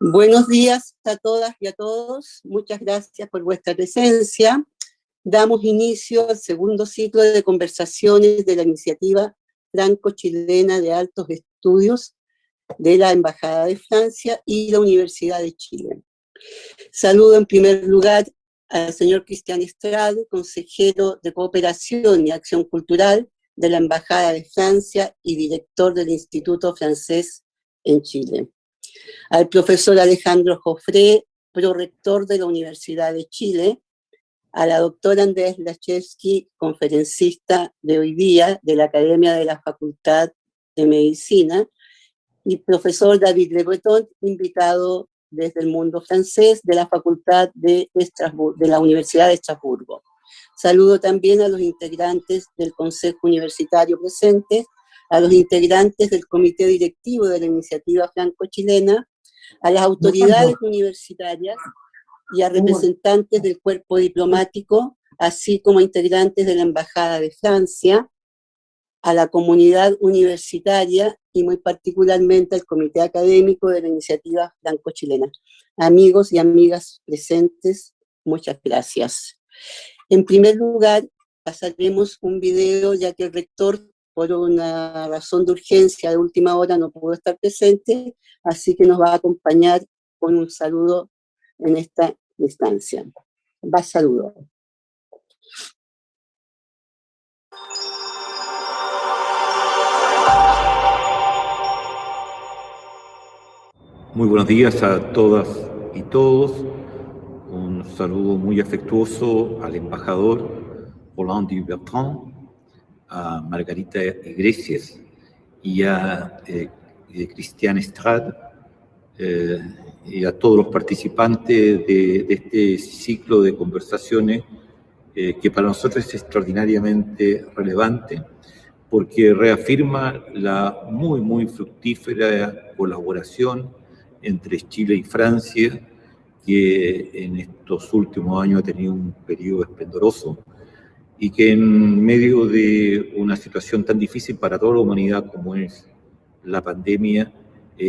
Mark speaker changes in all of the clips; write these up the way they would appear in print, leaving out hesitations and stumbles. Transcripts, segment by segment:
Speaker 1: Buenos días a todas y a todos. Muchas gracias por vuestra presencia. Damos inicio al segundo ciclo de conversaciones de la iniciativa franco-chilena de altos estudios de la Embajada de Francia y la Universidad de Chile. Saludo en primer lugar al señor Cristian Estrade, consejero de Cooperación y Acción Cultural de la Embajada de Francia y director del Instituto Francés en Chile. Al profesor Alejandro Jofré, prorector de la Universidad de Chile, a la doctora Andrés Lachevsky, conferencista de hoy día de la Academia de la Facultad de Medicina, y profesor David Le Breton, invitado desde el mundo francés de la Facultad de la Universidad de Estrasburgo. Saludo también a los integrantes del Consejo Universitario presentes, a los integrantes del Comité Directivo de la Iniciativa Franco-Chilena, a las autoridades universitarias y a representantes del cuerpo diplomático, así como a integrantes de la Embajada de Francia, a la comunidad universitaria y muy particularmente al Comité Académico de la Iniciativa Franco-Chilena. Amigos y amigas presentes, muchas gracias. En primer lugar, pasaremos un video, ya que el rector, por una razón de urgencia de última hora, no pudo estar presente, así que nos va a acompañar con un saludo en esta instancia. Va saludo.
Speaker 2: Muy buenos días a todas y todos. Un saludo muy afectuoso al embajador Roland Dubertrand, a Margarita Iglesias y a Cristian Estrade y a todos los participantes de este ciclo de conversaciones que para nosotros es extraordinariamente relevante porque reafirma la muy fructífera colaboración entre Chile y Francia, que en estos últimos años ha tenido un periodo esplendoroso y que en medio de una situación tan difícil para toda la humanidad como es la pandemia,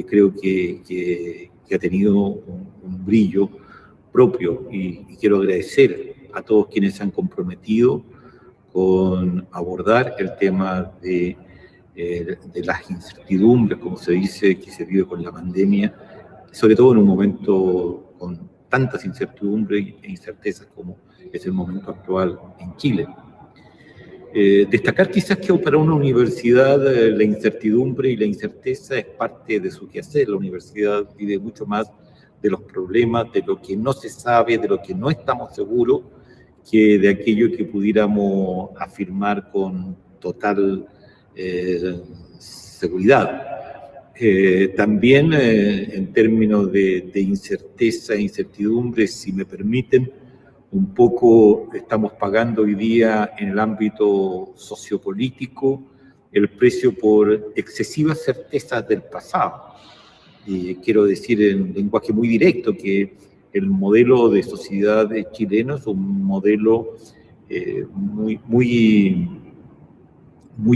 Speaker 2: creo que ha tenido un brillo propio y quiero agradecer a todos quienes se han comprometido con abordar el tema de las incertidumbres, como se dice, que se vive con la pandemia, sobre todo en un momento con tantas incertidumbres e incertezas como es el momento actual en Chile. Destacar quizás que para una universidad la incertidumbre y la incerteza es parte de su quehacer. La universidad vive mucho más de los problemas, de lo que no se sabe, de lo que no estamos seguros, que de aquello que pudiéramos afirmar con total seguridad. También en términos de incerteza e incertidumbre, si me permiten, un poco estamos pagando hoy día en el ámbito sociopolítico el precio por excesivas certezas del pasado. Y quiero decir en lenguaje muy directo que el modelo de sociedad chileno es un modelo muy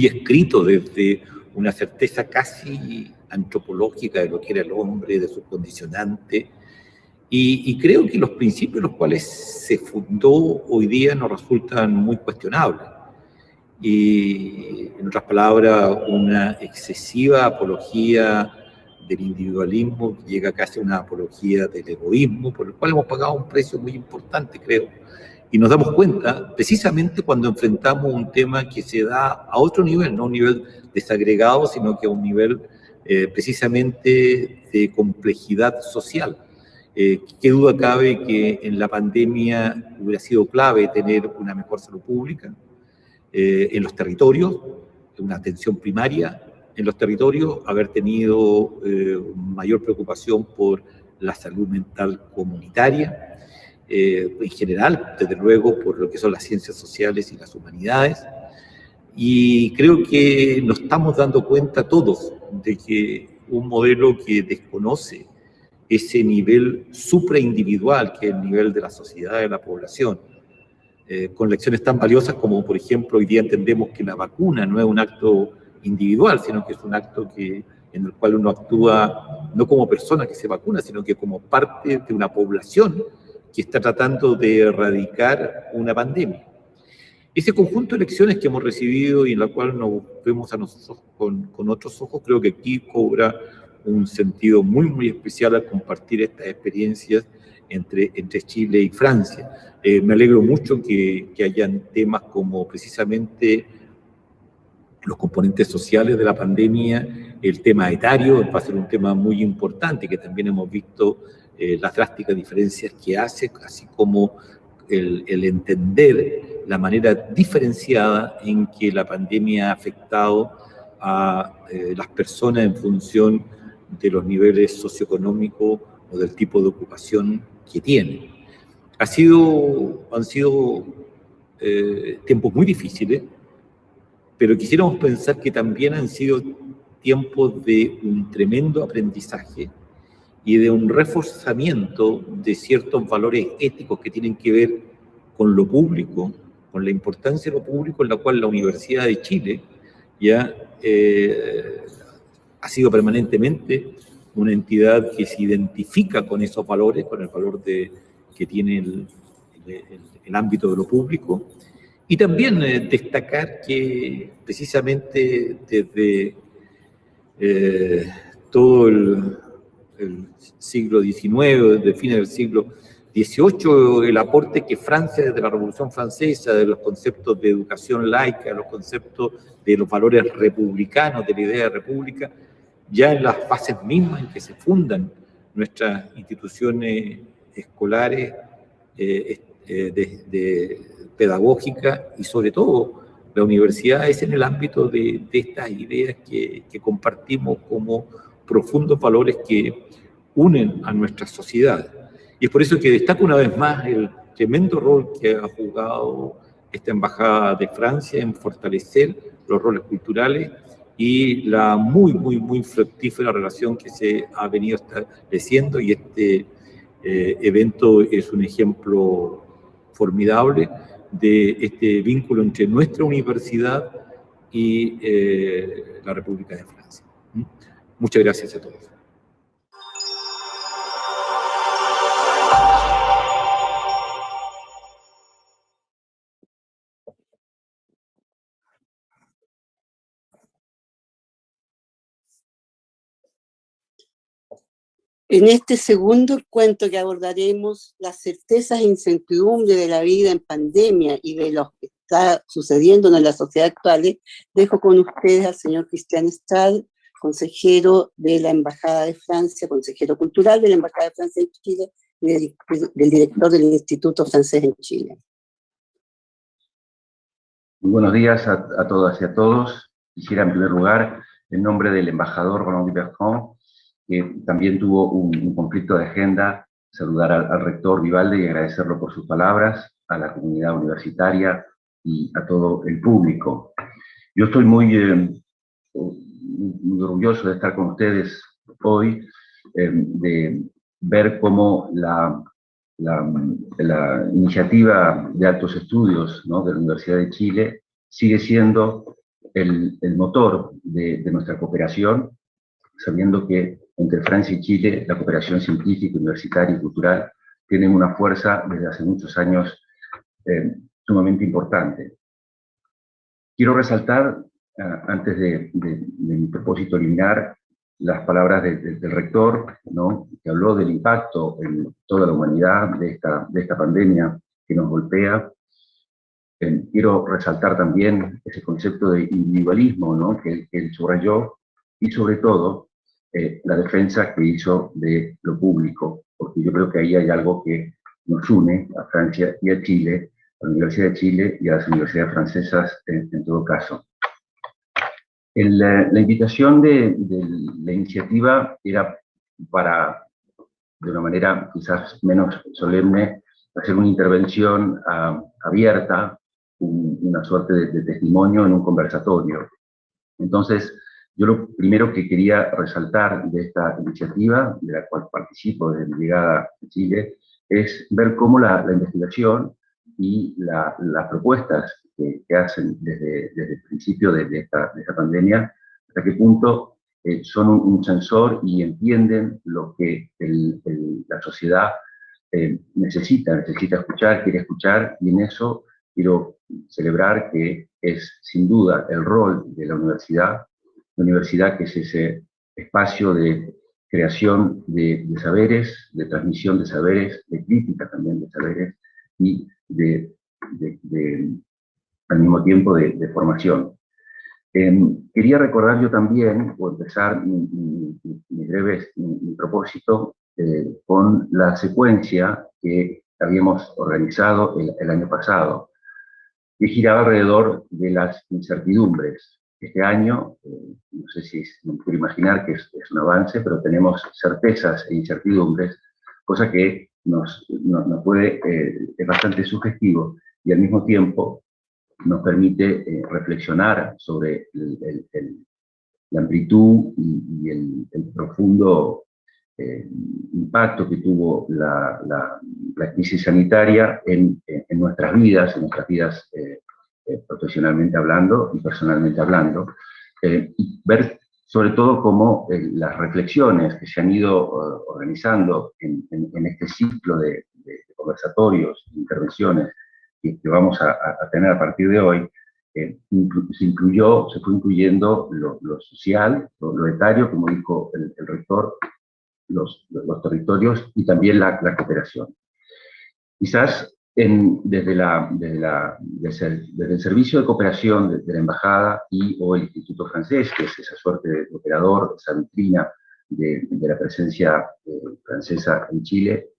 Speaker 2: escrito desde una certeza casi antropológica de lo que era el hombre, de su condicionante, y creo que los principios en los cuales se fundó hoy día nos resultan muy cuestionables. Y, en otras palabras, una excesiva apología del individualismo que llega casi a una apología del egoísmo, por el cual hemos pagado un precio muy importante, creo. Y nos damos cuenta, precisamente cuando enfrentamos un tema que se da a otro nivel, no a un nivel desagregado, sino que a un nivel precisamente de complejidad social. ¿Qué duda cabe que en la pandemia hubiera sido clave tener una mejor salud pública en los territorios, una atención primaria en los territorios, haber tenido mayor preocupación por la salud mental comunitaria, en general, desde luego, por lo que son las ciencias sociales y las humanidades. Y creo que nos estamos dando cuenta todos de que un modelo que desconoce ese nivel supraindividual, que es el nivel de la sociedad, de la población, con lecciones tan valiosas como, por ejemplo, hoy día entendemos que la vacuna no es un acto individual, sino que es un acto en el cual uno actúa no como persona que se vacuna, sino que como parte de una población que está tratando de erradicar una pandemia. Ese conjunto de lecciones que hemos recibido y en la cual nos vemos a nosotros con otros ojos, creo que aquí cobra un sentido muy, muy especial al compartir estas experiencias entre Chile y Francia. Me alegro mucho que hayan temas como precisamente los componentes sociales de la pandemia, el tema etario va a ser un tema muy importante, que también hemos visto las drásticas diferencias que hace, así como el entender la manera diferenciada en que la pandemia ha afectado a las personas en función de los niveles socioeconómicos o del tipo de ocupación que tienen. Han sido tiempos muy difíciles, pero quisiéramos pensar que también han sido tiempos de un tremendo aprendizaje y de un reforzamiento de ciertos valores éticos que tienen que ver con lo público, con la importancia de lo público, en la cual la Universidad de Chile ya ha sido permanentemente una entidad que se identifica con esos valores, con el valor que tiene el ámbito de lo público. Y también destacar que precisamente desde todo el siglo XIX, desde fines del siglo XVIII, el aporte que Francia, desde la Revolución Francesa, de los conceptos de educación laica, los conceptos de los valores republicanos, de la idea de república, ya en las fases mismas en que se fundan nuestras instituciones escolares, pedagógica y sobre todo la universidad es en el ámbito de estas ideas que compartimos como profundos valores que unen a nuestra sociedad. Y es por eso que destaco una vez más el tremendo rol que ha jugado esta Embajada de Francia en fortalecer los roles culturales y la muy, muy, muy fructífera relación que se ha venido estableciendo, y este evento es un ejemplo formidable de este vínculo entre nuestra universidad y la República de Francia. Muchas gracias a todos.
Speaker 1: En este segundo encuentro que abordaremos las certezas e incertidumbres de la vida en pandemia y de lo que está sucediendo en la sociedad actual, dejo con ustedes al señor Cristian Estral, consejero de la Embajada de Francia, consejero cultural de la Embajada de Francia en Chile y del director del Instituto Francés en Chile.
Speaker 3: Muy buenos días a todas y a todos. Quisiera en primer lugar, en nombre del embajador Roland Bertrand, que también tuvo un conflicto de agenda, saludar al rector Vivaldi y agradecerlo por sus palabras, a la comunidad universitaria y a todo el público. Yo estoy muy orgulloso de estar con ustedes hoy, de ver cómo la iniciativa de altos estudios, ¿no?, de la Universidad de Chile sigue siendo el motor de nuestra cooperación, sabiendo que entre Francia y Chile la cooperación científica, universitaria y cultural tiene una fuerza desde hace muchos años sumamente importante. Quiero resaltar, antes de mi propósito eliminar, las palabras del rector, ¿no?, que habló del impacto en toda la humanidad de esta pandemia que nos golpea. Quiero resaltar también ese concepto de individualismo, ¿no?, que él subrayó, y sobre todo la defensa que hizo de lo público, porque yo creo que ahí hay algo que nos une a Francia y a Chile, a la Universidad de Chile y a las universidades francesas en todo caso. La invitación de la iniciativa era para, de una manera quizás menos solemne, hacer una intervención abierta, una suerte de testimonio en un conversatorio. Entonces, yo lo primero que quería resaltar de esta iniciativa, de la cual participo desde mi llegada a Chile, es ver cómo la investigación y las propuestas que hacen desde el principio de esta pandemia, hasta qué punto son un sensor y entienden lo que la sociedad necesita escuchar, quiere escuchar, y en eso quiero celebrar que es sin duda el rol de la universidad que es ese espacio de creación de saberes, de transmisión de saberes, de crítica también de saberes, y al mismo tiempo de formación. Quería recordar yo también, o empezar mi propósito, con la secuencia que habíamos organizado el año pasado, que giraba alrededor de las incertidumbres. Este año, no sé si me puedo imaginar que es un avance, pero tenemos certezas e incertidumbres, cosa que nos puede, es bastante sugestivo y al mismo tiempo nos permite reflexionar sobre la amplitud y el profundo impacto que tuvo la crisis sanitaria en nuestras vidas profesionalmente hablando y personalmente hablando, y ver sobre todo cómo las reflexiones que se han ido organizando en este ciclo de conversatorios, de intervenciones que vamos a tener a partir de hoy, se fue incluyendo lo social, lo etario, como dijo el rector, los territorios y también la cooperación. Quizás desde el servicio de cooperación de la embajada o el Instituto Francés, que es esa suerte de operador, esa vitrina de la presencia francesa en Chile,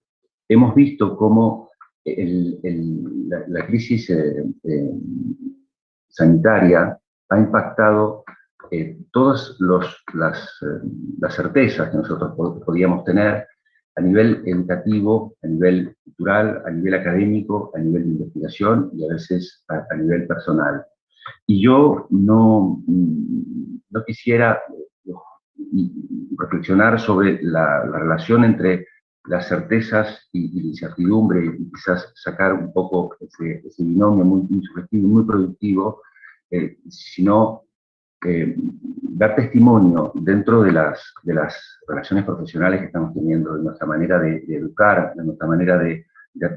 Speaker 3: hemos visto cómo la crisis sanitaria ha impactado todas las certezas que nosotros podíamos tener a nivel educativo, a nivel cultural, a nivel académico, a nivel de investigación y a veces a nivel personal. Y yo no quisiera reflexionar sobre la relación entre las certezas y la incertidumbre, y quizás sacar un poco ese binomio muy subjetivo y muy productivo, sino dar testimonio dentro de las relaciones profesionales que estamos teniendo, de nuestra manera de educar, de nuestra manera de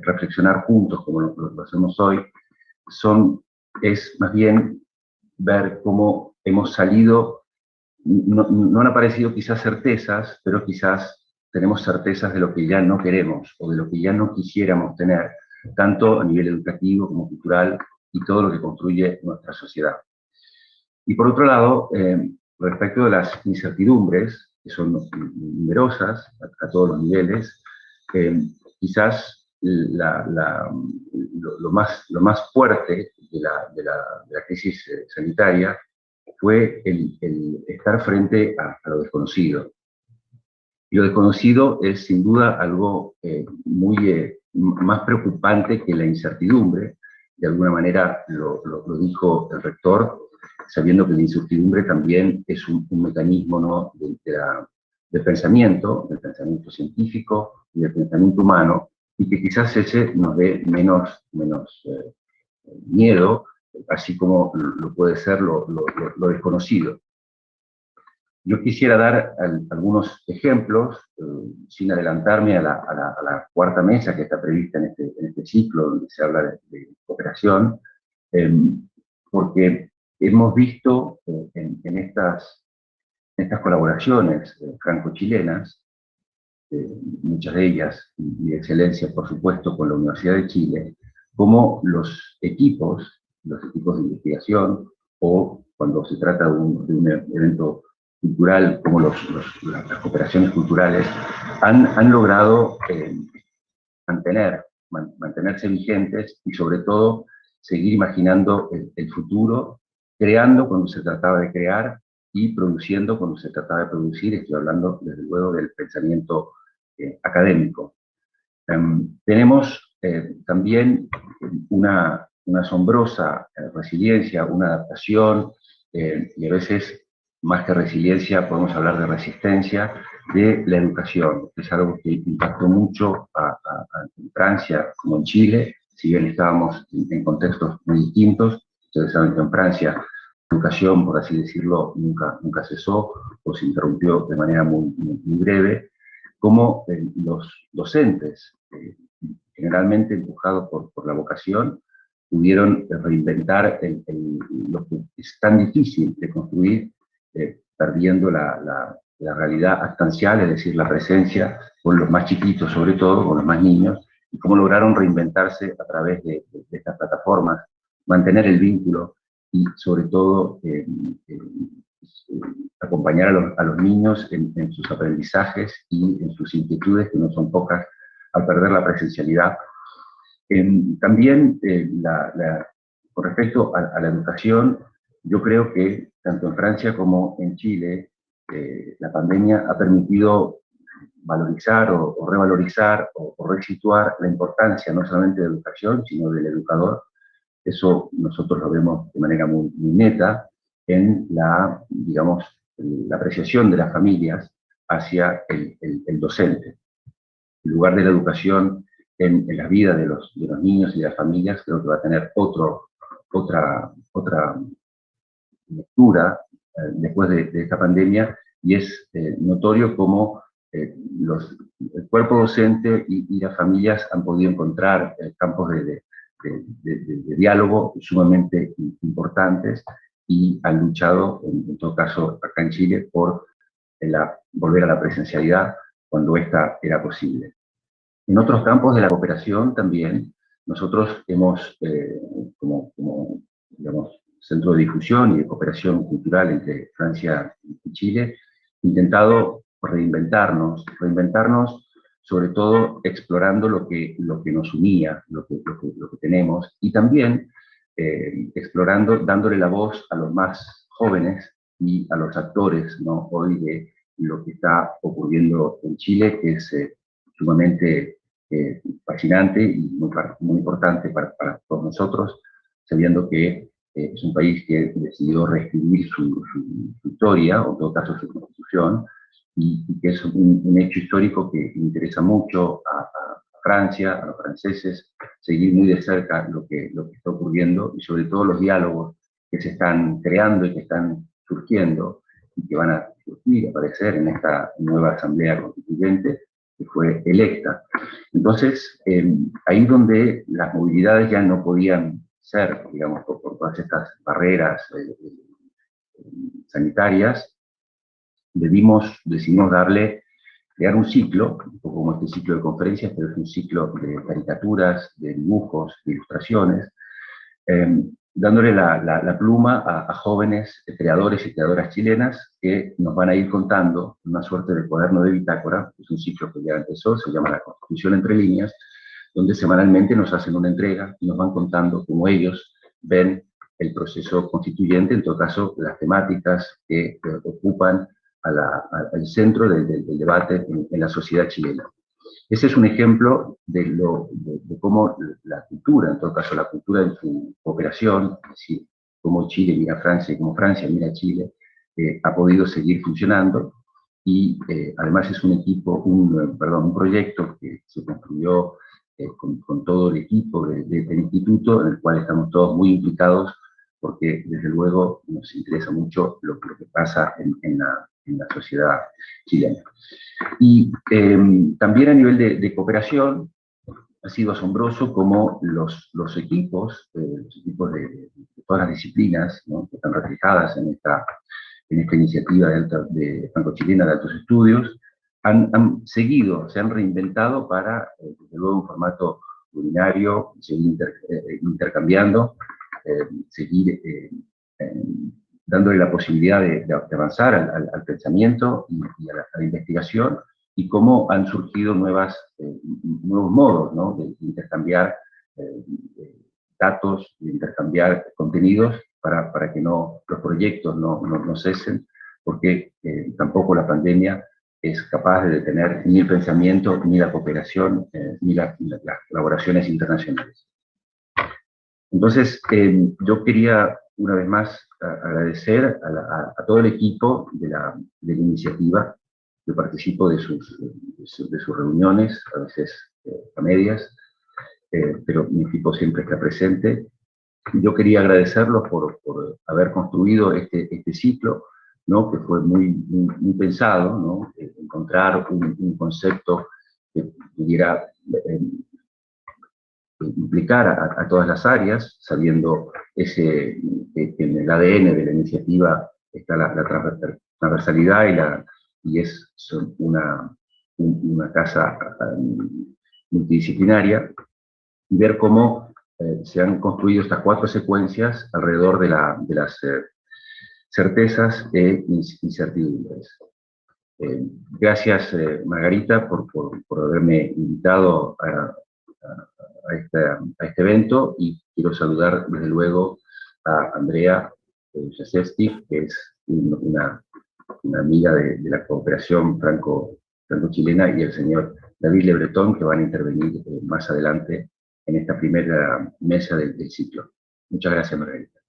Speaker 3: reflexionar juntos, como lo hacemos hoy, es más bien ver cómo hemos salido, no han aparecido quizás certezas, pero quizás tenemos certezas de lo que ya no queremos o de lo que ya no quisiéramos tener, tanto a nivel educativo como cultural y todo lo que construye nuestra sociedad. Y por otro lado, respecto de las incertidumbres, que son numerosas a todos los niveles, quizás lo más fuerte de la crisis sanitaria fue el estar frente a lo desconocido. Y lo desconocido es sin duda algo más preocupante que la incertidumbre. De alguna manera lo dijo el rector, sabiendo que la incertidumbre también es un mecanismo, ¿no?, del pensamiento científico y del pensamiento humano, y que quizás ese nos dé menos miedo, así como lo puede ser lo desconocido. Yo quisiera dar algunos ejemplos, sin adelantarme a la cuarta mesa que está prevista en este ciclo, donde se habla de cooperación, porque hemos visto en estas colaboraciones franco-chilenas, muchas de ellas, y de excelencia, por supuesto, con la Universidad de Chile, cómo los equipos de investigación, o cuando se trata de un evento cultural, como las cooperaciones culturales, han logrado mantenerse vigentes y sobre todo seguir imaginando el futuro, creando cuando se trataba de crear y produciendo cuando se trataba de producir. Estoy hablando desde luego del pensamiento académico. Tenemos también una asombrosa resiliencia, una adaptación, y a veces más que resiliencia podemos hablar de resistencia de la educación, que es algo que impactó mucho en Francia como en Chile, si bien estábamos en contextos muy distintos. Ustedes saben que en Francia la educación, por así decirlo, nunca cesó o se interrumpió de manera muy breve, como los docentes, generalmente empujados por la vocación, pudieron reinventar lo que es tan difícil de construir, perdiendo la realidad actancial, es decir, la presencia con los más chiquitos, sobre todo con los más niños, y cómo lograron reinventarse a través de estas plataformas, mantener el vínculo y sobre todo acompañar a los niños en sus aprendizajes y en sus inquietudes, que no son pocas, al perder la presencialidad. También, con respecto a la educación, yo creo que tanto en Francia como en Chile, la pandemia ha permitido valorizar o revalorizar o resituar la importancia no solamente de la educación, sino del educador. Eso nosotros lo vemos de manera muy neta en digamos, la apreciación de las familias hacia el docente. En lugar de la educación en la vida de los niños y de las familias, creo que va a tener otra lectura después de esta pandemia, y es notorio cómo el cuerpo docente y las familias han podido encontrar campos de diálogo sumamente importantes y han luchado, en todo caso acá en Chile, por volver a la presencialidad cuando esta era posible. En otros campos de la cooperación también, nosotros hemos, como digamos, centro de difusión y de cooperación cultural entre Francia y Chile, intentado reinventarnos sobre todo explorando lo que nos unía, lo que tenemos, y también explorando, dándole la voz a los más jóvenes y a los actores, ¿no?, hoy de lo que está ocurriendo en Chile, que es sumamente fascinante y muy importante para todos nosotros, sabiendo que es un país que decidió reescribir su historia, o en todo caso su constitución, y que es un hecho histórico que interesa mucho a Francia, a los franceses, seguir muy de cerca lo que está ocurriendo, y sobre todo los diálogos que se están creando y que están surgiendo, y que van a surgir, aparecer en esta nueva Asamblea Constituyente que fue electa. Entonces, ahí donde las movilidades ya no podían ser, digamos, por todas estas barreras sanitarias, decidimos crear un ciclo, un poco como este ciclo de conferencias, pero es un ciclo de caricaturas, de dibujos, de ilustraciones, dándole la pluma a jóvenes creadores y creadoras chilenas que nos van a ir contando una suerte de cuaderno de bitácora. Es un ciclo que ya empezó, se llama La Constitución entre líneas, donde semanalmente nos hacen una entrega y nos van contando cómo ellos ven el proceso constituyente, en todo caso las temáticas que ocupan al centro del debate en la sociedad chilena. Ese es un ejemplo de cómo la cultura, en todo caso la cultura en su cooperación, es decir, cómo Chile mira a Francia y cómo Francia mira a Chile, ha podido seguir funcionando, y además es un proyecto que se construyó con todo el equipo del instituto, en el cual estamos todos muy implicados, porque desde luego nos interesa mucho lo que pasa en la sociedad chilena. Y también a nivel de cooperación, ha sido asombroso cómo los equipos de todas las disciplinas, ¿no?, que están reflejadas en esta iniciativa de franco-chilena de altos estudios, han seguido, se han reinventado para, desde luego, un formato culinario, seguir intercambiando, seguir dándole la posibilidad de avanzar al pensamiento y a la investigación, y cómo han surgido nuevos modos, ¿no?, de intercambiar datos, de intercambiar contenidos para que los proyectos no cesen, porque tampoco la pandemia es capaz de detener ni el pensamiento, ni la cooperación, ni las colaboraciones internacionales. Entonces, yo quería una vez más agradecer a todo el equipo de la iniciativa. Yo participo de sus reuniones, a veces a medias, pero mi equipo siempre está presente. Yo quería agradecerlos por haber construido este ciclo, ¿no? Que fue muy pensado, ¿no? Encontrar un concepto que pudiera implicar a todas las áreas, sabiendo que en el ADN de la iniciativa está la transversalidad y es una casa multidisciplinaria, y ver cómo se han construido estas 4 secuencias alrededor de las certezas e incertidumbres. Gracias, Margarita, por haberme invitado a este evento, y quiero saludar desde luego a Andrea Jacesti, que es una amiga de la cooperación franco-chilena, y el señor David Le Breton, que van a intervenir más adelante en esta primera mesa del ciclo. Muchas gracias, Margarita.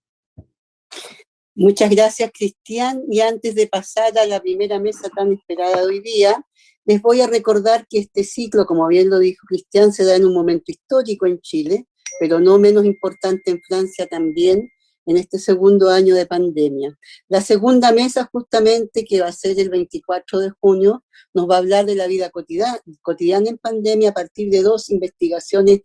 Speaker 1: Muchas gracias, Cristian. Y antes de pasar a la primera mesa tan esperada de hoy día, les voy a recordar que este ciclo, como bien lo dijo Cristian, se da en un momento histórico en Chile, pero no menos importante en Francia también, en este segundo año de pandemia. La segunda mesa, justamente, que va a ser el 24 de junio, nos va a hablar de la vida cotidiana en pandemia a partir de 2 investigaciones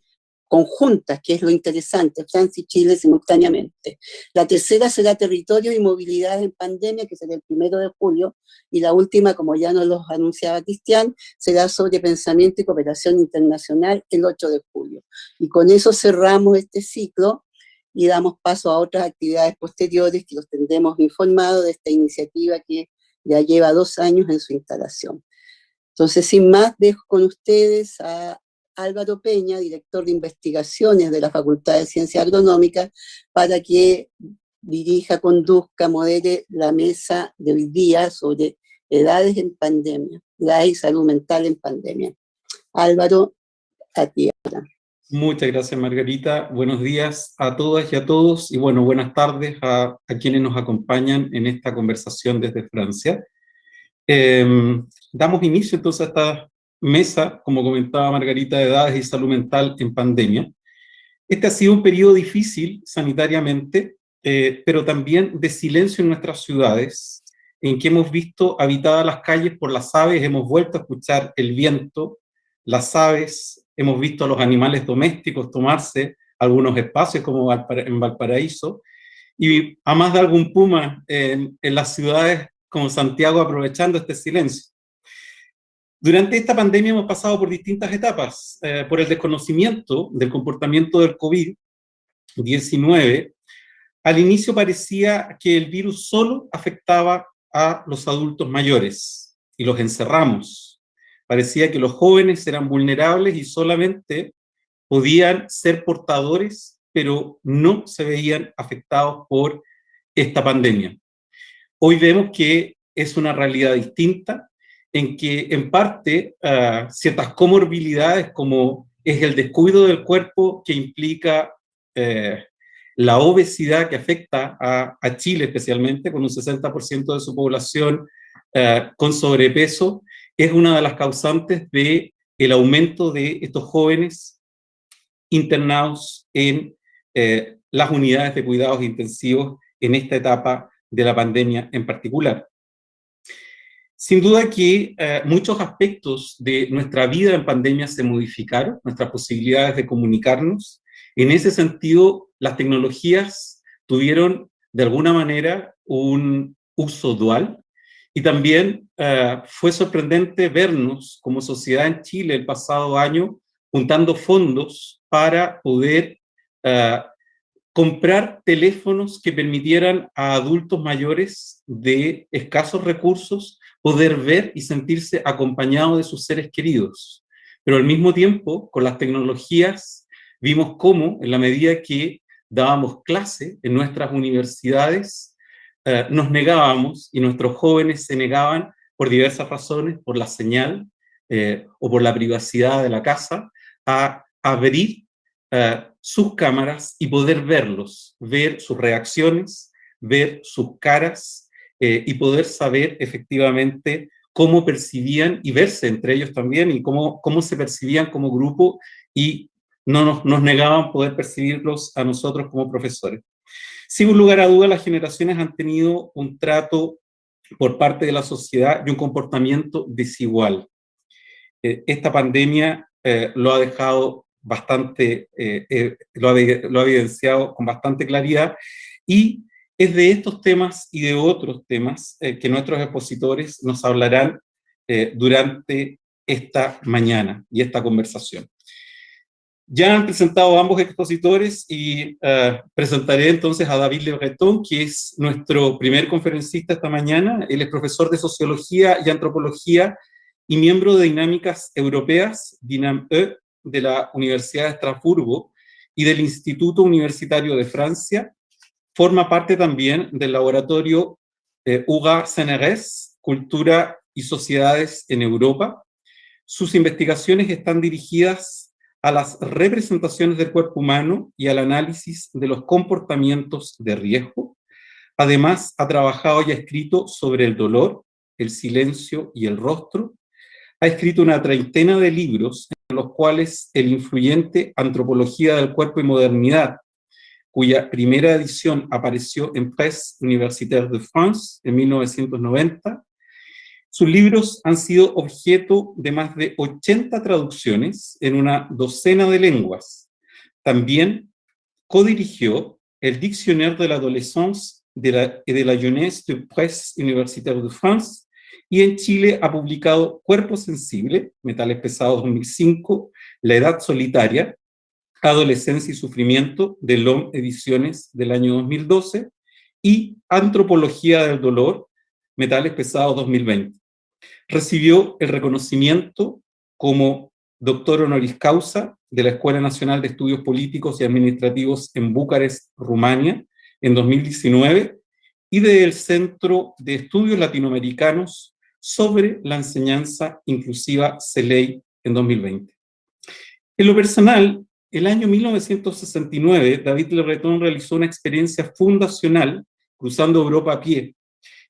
Speaker 1: conjuntas, que es lo interesante, Francia y Chile simultáneamente. La tercera será territorio y movilidad en pandemia, que será el 1 de julio, y la última, como ya nos lo anunciaba Cristian, será sobre pensamiento y cooperación internacional el 8 de julio. Y con eso cerramos este ciclo y damos paso a otras actividades posteriores que los tendremos informado de esta iniciativa que ya lleva 2 años en su instalación. Entonces, sin más, dejo con ustedes a Álvaro Peña, director de investigaciones de la Facultad de Ciencias Agronómicas, para que dirija, conduzca, modere la mesa de hoy día sobre edades en pandemia, edades y salud mental en pandemia. Álvaro, a ti ahora.
Speaker 4: Muchas gracias, Margarita. Buenos días a todas y a todos, y bueno, buenas tardes a quienes nos acompañan en esta conversación desde Francia. Damos inicio entonces a esta mesa, como comentaba Margarita, de edades y salud mental en pandemia. Este ha sido un periodo difícil sanitariamente, pero también de silencio en nuestras ciudades, en que hemos visto habitadas las calles por las aves, hemos vuelto a escuchar el viento, las aves, hemos visto a los animales domésticos tomarse algunos espacios como en Valparaíso, y a más de algún puma en las ciudades como Santiago aprovechando este silencio. Durante esta pandemia hemos pasado por distintas etapas, por el desconocimiento del comportamiento del COVID-19. Al inicio parecía que el virus solo afectaba a los adultos mayores y los encerramos. Parecía que los jóvenes eran vulnerables y solamente podían ser portadores, pero no se veían afectados por esta pandemia. Hoy vemos que es una realidad distinta, en que en parte ciertas comorbilidades, como es el descuido del cuerpo que implica la obesidad, que afecta a Chile especialmente, con un 60% de su población con sobrepeso, es una de las causantes del aumento de estos jóvenes internados en las unidades de cuidados intensivos en esta etapa de la pandemia en particular. Sin duda que muchos aspectos de nuestra vida en pandemia se modificaron, nuestras posibilidades de comunicarnos. En ese sentido, las tecnologías tuvieron de alguna manera un uso dual, y también fue sorprendente vernos como sociedad en Chile el pasado año juntando fondos para poder comprar teléfonos que permitieran a adultos mayores de escasos recursos poder ver y sentirse acompañados de sus seres queridos. Pero al mismo tiempo, con las tecnologías, vimos cómo, en la medida que dábamos clase en nuestras universidades, nos negábamos, y nuestros jóvenes se negaban por diversas razones, por la señal o por la privacidad de la casa, a abrir sus cámaras y poder verlos, ver sus reacciones, ver sus caras, y poder saber efectivamente cómo percibían y verse entre ellos también, y cómo se percibían como grupo, y no nos negaban poder percibirlos a nosotros como profesores. Sin lugar a dudas, las generaciones han tenido un trato por parte de la sociedad y un comportamiento desigual. Esta pandemia lo ha dejado bastante, lo ha evidenciado con bastante claridad, y es de estos temas y de otros temas que nuestros expositores nos hablarán durante esta mañana y esta conversación. Ya han presentado ambos expositores y presentaré entonces a David Le Breton, que es nuestro primer conferencista esta mañana. Él es profesor de Sociología y Antropología y miembro de Dinámicas Europeas, DINAM-E, de la Universidad de Estrasburgo y del Instituto Universitario de Francia. Forma parte también del laboratorio UGA-CNRS, Cultura y Sociedades en Europa. Sus investigaciones están dirigidas a las representaciones del cuerpo humano y al análisis de los comportamientos de riesgo. Además, ha trabajado y ha escrito sobre el dolor, el silencio y el rostro. Ha escrito una treintena de libros, en los cuales el influyente Antropología del Cuerpo y Modernidad, cuya primera edición apareció en Presse Universitaire de France en 1990. Sus libros han sido objeto de más de 80 traducciones en una docena de lenguas. También codirigió el Dictionnaire de l'Adolescence et de la Jeunesse de Presse Universitaire de France, y en Chile ha publicado Cuerpo Sensible, Metales Pesados 2005, La Edad Solitaria, Adolescencia y Sufrimiento, de LOM Ediciones del año 2012, y Antropología del Dolor, Metales Pesados 2020. Recibió el reconocimiento como doctor honoris causa de la Escuela Nacional de Estudios Políticos y Administrativos en Bucarest, Rumania, en 2019, y del Centro de Estudios Latinoamericanos sobre la Enseñanza Inclusiva, CELEI, en 2020. En lo personal, el año 1969, David Le Breton realizó una experiencia fundacional cruzando Europa a pie,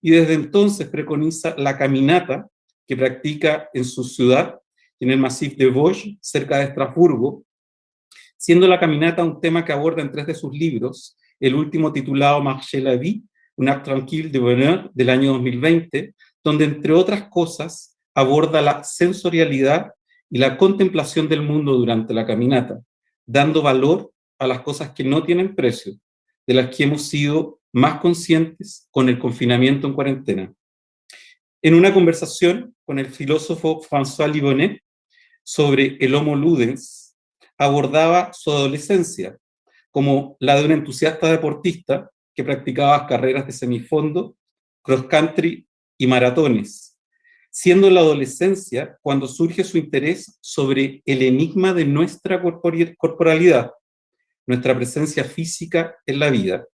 Speaker 4: y desde entonces preconiza la caminata que practica en su ciudad, en el Massif de Vosges, cerca de Estrasburgo, siendo la caminata un tema que aborda en 3 de sus libros, el último titulado Marcher la vie, un acte tranquille de bonheur, del año 2020, donde entre otras cosas aborda la sensorialidad y la contemplación del mundo durante la caminata, dando valor a las cosas que no tienen precio, de las que hemos sido más conscientes con el confinamiento en cuarentena. En una conversación con el filósofo François Libonnet sobre el Homo Ludens, abordaba su adolescencia como la de un entusiasta deportista que practicaba carreras de semifondo, cross country y maratones, siendo la adolescencia cuando surge su interés sobre el enigma de nuestra corporalidad, nuestra presencia física en la vida.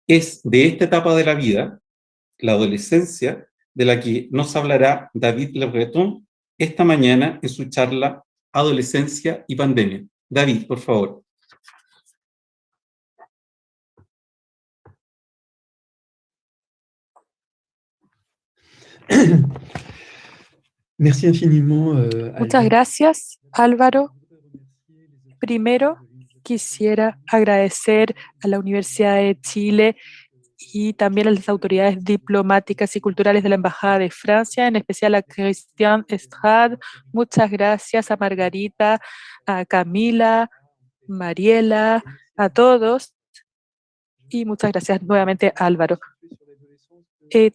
Speaker 4: Es de esta etapa de la vida, la adolescencia, de la que nos hablará David Le Breton esta mañana en su charla Adolescencia y Pandemia. David, por favor.
Speaker 5: Merci infiniment.
Speaker 6: Muchas gracias, Álvaro. Primero, quisiera agradecer a la Universidad de Chile y también a las autoridades diplomáticas y culturales de la Embajada de Francia, en especial a Christian Estrade. Muchas gracias a Margarita, a Camila, Mariela, a todos. Y muchas gracias nuevamente a Álvaro.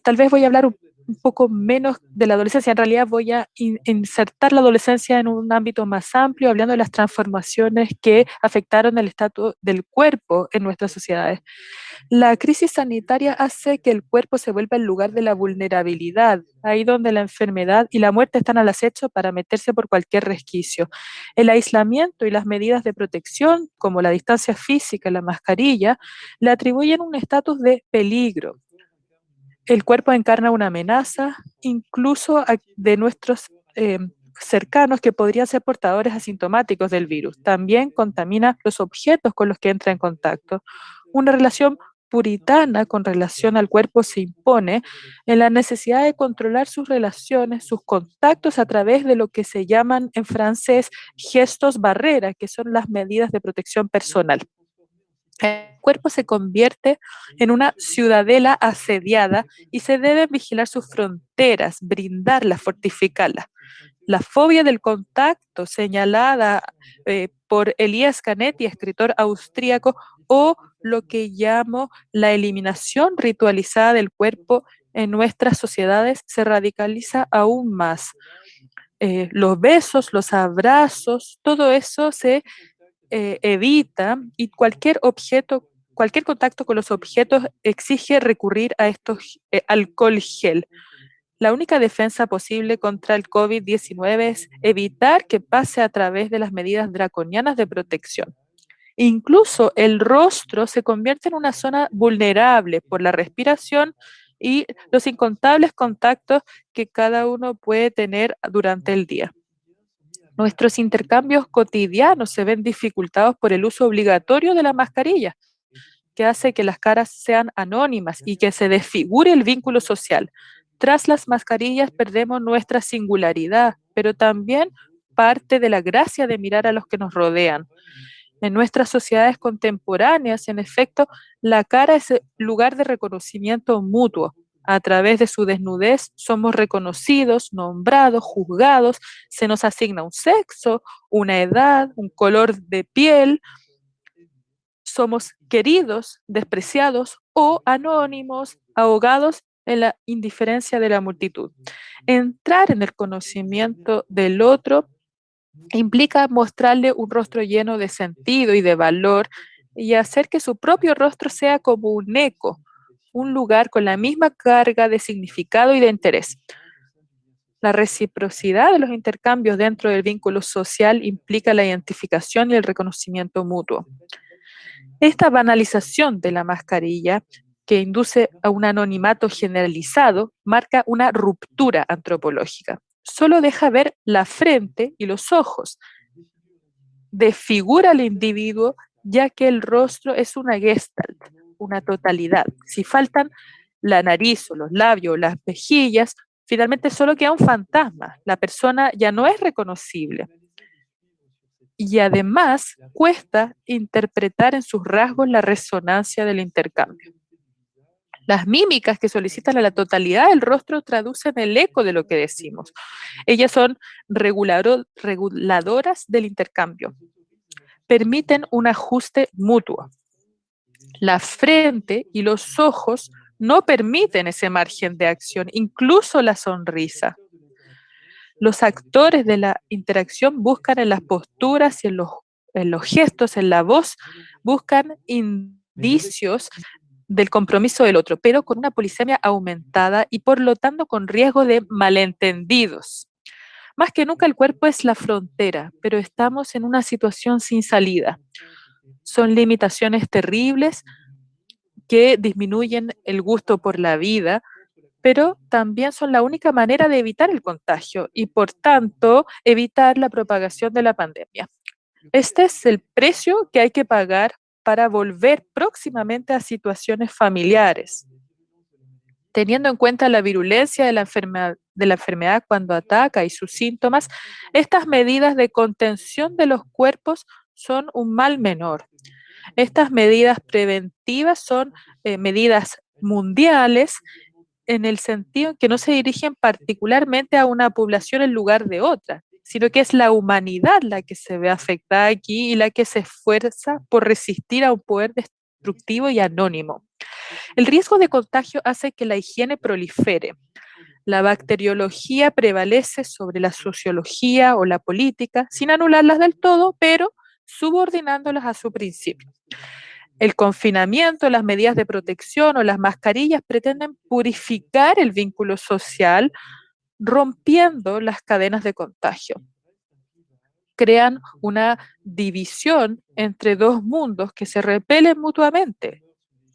Speaker 6: Tal vez voy a hablar un poco menos de la adolescencia. En realidad voy a insertar la adolescencia en un ámbito más amplio, hablando de las transformaciones que afectaron el estatus del cuerpo en nuestras sociedades. La crisis sanitaria hace que el cuerpo se vuelva el lugar de la vulnerabilidad, ahí donde la enfermedad y la muerte están al acecho para meterse por cualquier resquicio. El aislamiento y las medidas de protección, como la distancia física y la mascarilla, le atribuyen un estatus de peligro. El cuerpo encarna una amenaza, incluso de nuestros cercanos que podrían ser portadores asintomáticos del virus. También contamina los objetos con los que entra en contacto. Una relación puritana con relación al cuerpo se impone en la necesidad de controlar sus relaciones, sus contactos a través de lo que se llaman en francés gestos barrera, que son las medidas de protección personal. El cuerpo se convierte en una ciudadela asediada y se deben vigilar sus fronteras, brindarlas, fortificarlas. La fobia del contacto, señalada por Elías Canetti, escritor austríaco, o lo que llamo la eliminación ritualizada del cuerpo en nuestras sociedades, se radicaliza aún más. Los besos, los abrazos, todo eso se evita, y cualquier contacto con los objetos exige recurrir a estos alcohol gel. La única defensa posible contra el COVID-19 es evitar que pase a través de las medidas draconianas de protección. Incluso el rostro se convierte en una zona vulnerable por la respiración y los incontables contactos que cada uno puede tener durante el día. Nuestros intercambios cotidianos se ven dificultados por el uso obligatorio de la mascarilla, que hace que las caras sean anónimas y que se desfigure el vínculo social. Tras las mascarillas perdemos nuestra singularidad, pero también parte de la gracia de mirar a los que nos rodean. En nuestras sociedades contemporáneas, en efecto, la cara es el lugar de reconocimiento mutuo. A través de su desnudez somos reconocidos, nombrados, juzgados, se nos asigna un sexo, una edad, un color de piel. Somos queridos, despreciados o anónimos, ahogados en la indiferencia de la multitud. Entrar en el conocimiento del otro implica mostrarle un rostro lleno de sentido y de valor y hacer que su propio rostro sea como un eco, un lugar con la misma carga de significado y de interés. La reciprocidad de los intercambios dentro del vínculo social implica la identificación y el reconocimiento mutuo. Esta banalización de la mascarilla, que induce a un anonimato generalizado, marca una ruptura antropológica. Solo deja ver la frente y los ojos. Desfigura al individuo, ya que el rostro es una gestalt, una totalidad. Si faltan la nariz o los labios o las mejillas, finalmente solo queda un fantasma. La persona ya no es reconocible. Y además cuesta interpretar en sus rasgos la resonancia del intercambio. Las mímicas que solicitan a la totalidad del rostro traducen el eco de lo que decimos. Ellas son reguladoras del intercambio. Permiten un ajuste mutuo. La frente y los ojos no permiten ese margen de acción, incluso la sonrisa. Los actores de la interacción buscan en las posturas y en los gestos, en la voz, buscan indicios del compromiso del otro, pero con una polisemia aumentada y por lo tanto con riesgo de malentendidos. Más que nunca el cuerpo es la frontera, pero estamos en una situación sin salida. Son limitaciones terribles que disminuyen el gusto por la vida, pero también son la única manera de evitar el contagio y, por tanto, evitar la propagación de la pandemia. Este es el precio que hay que pagar para volver próximamente a situaciones familiares. Teniendo en cuenta la virulencia de la enfermedad cuando ataca y sus síntomas, estas medidas de contención de los cuerpos son un mal menor. Estas medidas preventivas son medidas mundiales en el sentido que no se dirigen particularmente a una población en lugar de otra, sino que es la humanidad la que se ve afectada aquí y la que se esfuerza por resistir a un poder destructivo y anónimo. El riesgo de contagio hace que la higiene prolifere. La bacteriología prevalece sobre la sociología o la política, sin anularlas del todo, pero subordinándolas a su principio. El confinamiento, las medidas de protección o las mascarillas pretenden purificar el vínculo social, rompiendo las cadenas de contagio. Crean una división entre dos mundos que se repelen mutuamente.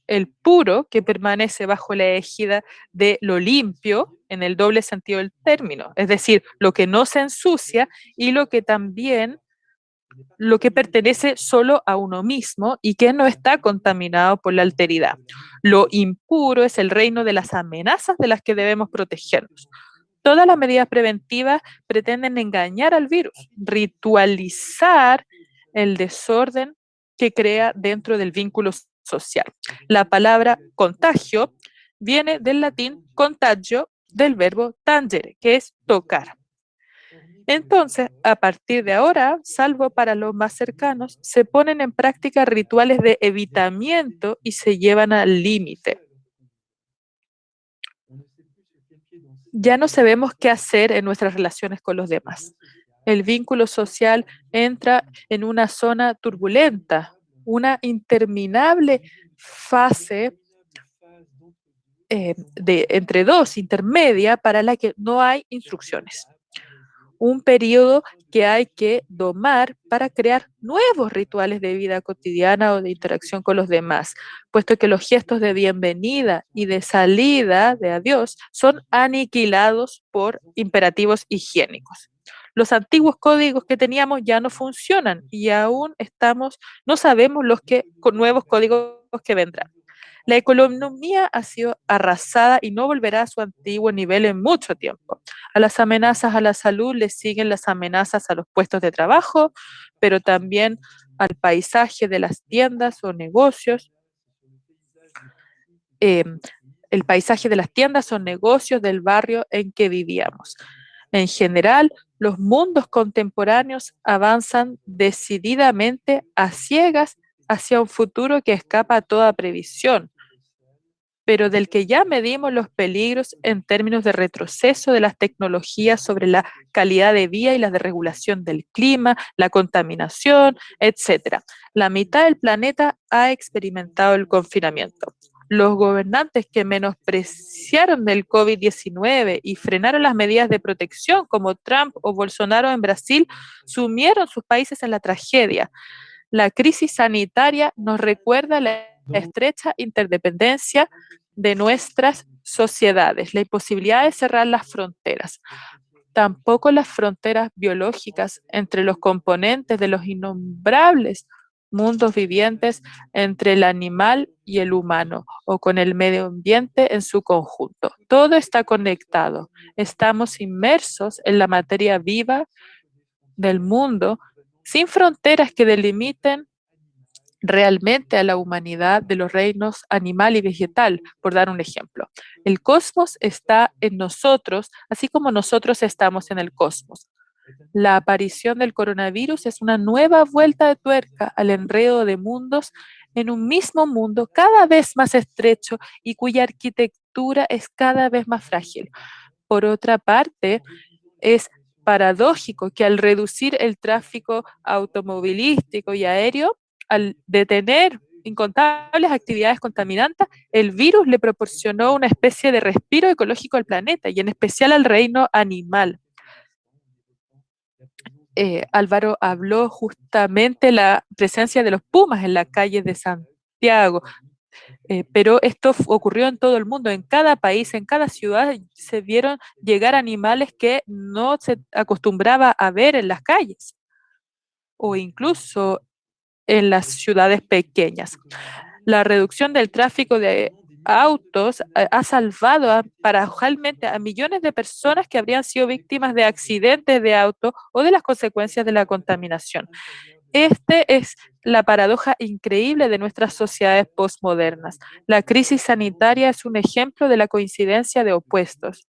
Speaker 6: El puro, que permanece bajo la égida de lo limpio, en el doble sentido del término, es decir, lo que no se ensucia y lo que también lo que pertenece solo a uno mismo y que no está contaminado por la alteridad. Lo impuro es el reino de las amenazas de las que debemos protegernos. Todas las medidas preventivas pretenden engañar al virus, ritualizar el desorden que crea dentro del vínculo social. La palabra contagio viene del latín contagio, del verbo tangere, que es tocar. Entonces, a partir de ahora, salvo para los más cercanos, se ponen en práctica rituales de evitamiento y se llevan al límite. Ya no sabemos qué hacer en nuestras relaciones con los demás. El vínculo social entra en una zona turbulenta, una interminable fase entre dos, intermedia, para la que no hay instrucciones. Un periodo que hay que domar para crear nuevos rituales de vida cotidiana o de interacción con los demás, puesto que los gestos de bienvenida y de salida de adiós son aniquilados por imperativos higiénicos. Los antiguos códigos que teníamos ya no funcionan y aún no sabemos los nuevos códigos que vendrán. La economía ha sido arrasada y no volverá a su antiguo nivel en mucho tiempo. A las amenazas a la salud le siguen las amenazas a los puestos de trabajo, pero también al paisaje de las tiendas o negocios. El paisaje de las tiendas o negocios del barrio en que vivíamos. En general, los mundos contemporáneos avanzan decididamente a ciegas hacia un futuro que escapa a toda previsión, pero del que ya medimos los peligros en términos de retroceso de las tecnologías sobre la calidad de vida y la desregulación del clima, la contaminación, etc. La mitad del planeta ha experimentado el confinamiento. Los gobernantes que menospreciaron del COVID-19 y frenaron las medidas de protección, como Trump o Bolsonaro en Brasil, sumieron sus países en la tragedia. La crisis sanitaria nos recuerda la estrecha interdependencia de nuestras sociedades, la imposibilidad de cerrar las fronteras. Tampoco las fronteras biológicas entre los componentes de los innombrables mundos vivientes entre el animal y el humano o con el medio ambiente en su conjunto. Todo está conectado. Estamos inmersos en la materia viva del mundo sin fronteras que delimiten realmente a la humanidad de los reinos animal y vegetal, por dar un ejemplo. El cosmos está en nosotros, así como nosotros estamos en el cosmos. La aparición del coronavirus es una nueva vuelta de tuerca al enredo de mundos en un mismo mundo cada vez más estrecho y cuya arquitectura es cada vez más frágil. Por otra parte, es paradójico que al reducir el tráfico automovilístico y aéreo, al detener incontables actividades contaminantes, el virus le proporcionó una especie de respiro ecológico al planeta y en especial al reino animal. Álvaro habló justamente de la presencia de los pumas en las calles de Santiago, pero esto ocurrió en todo el mundo, en cada país, en cada ciudad se vieron llegar animales que no se acostumbraba a ver en las calles o incluso en las ciudades pequeñas. La reducción del tráfico de autos ha salvado paradojalmente a millones de personas que habrían sido víctimas de accidentes de auto o de las consecuencias de la contaminación. Este es la paradoja increíble de nuestras sociedades postmodernas. La crisis sanitaria es un ejemplo de la coincidencia de opuestos.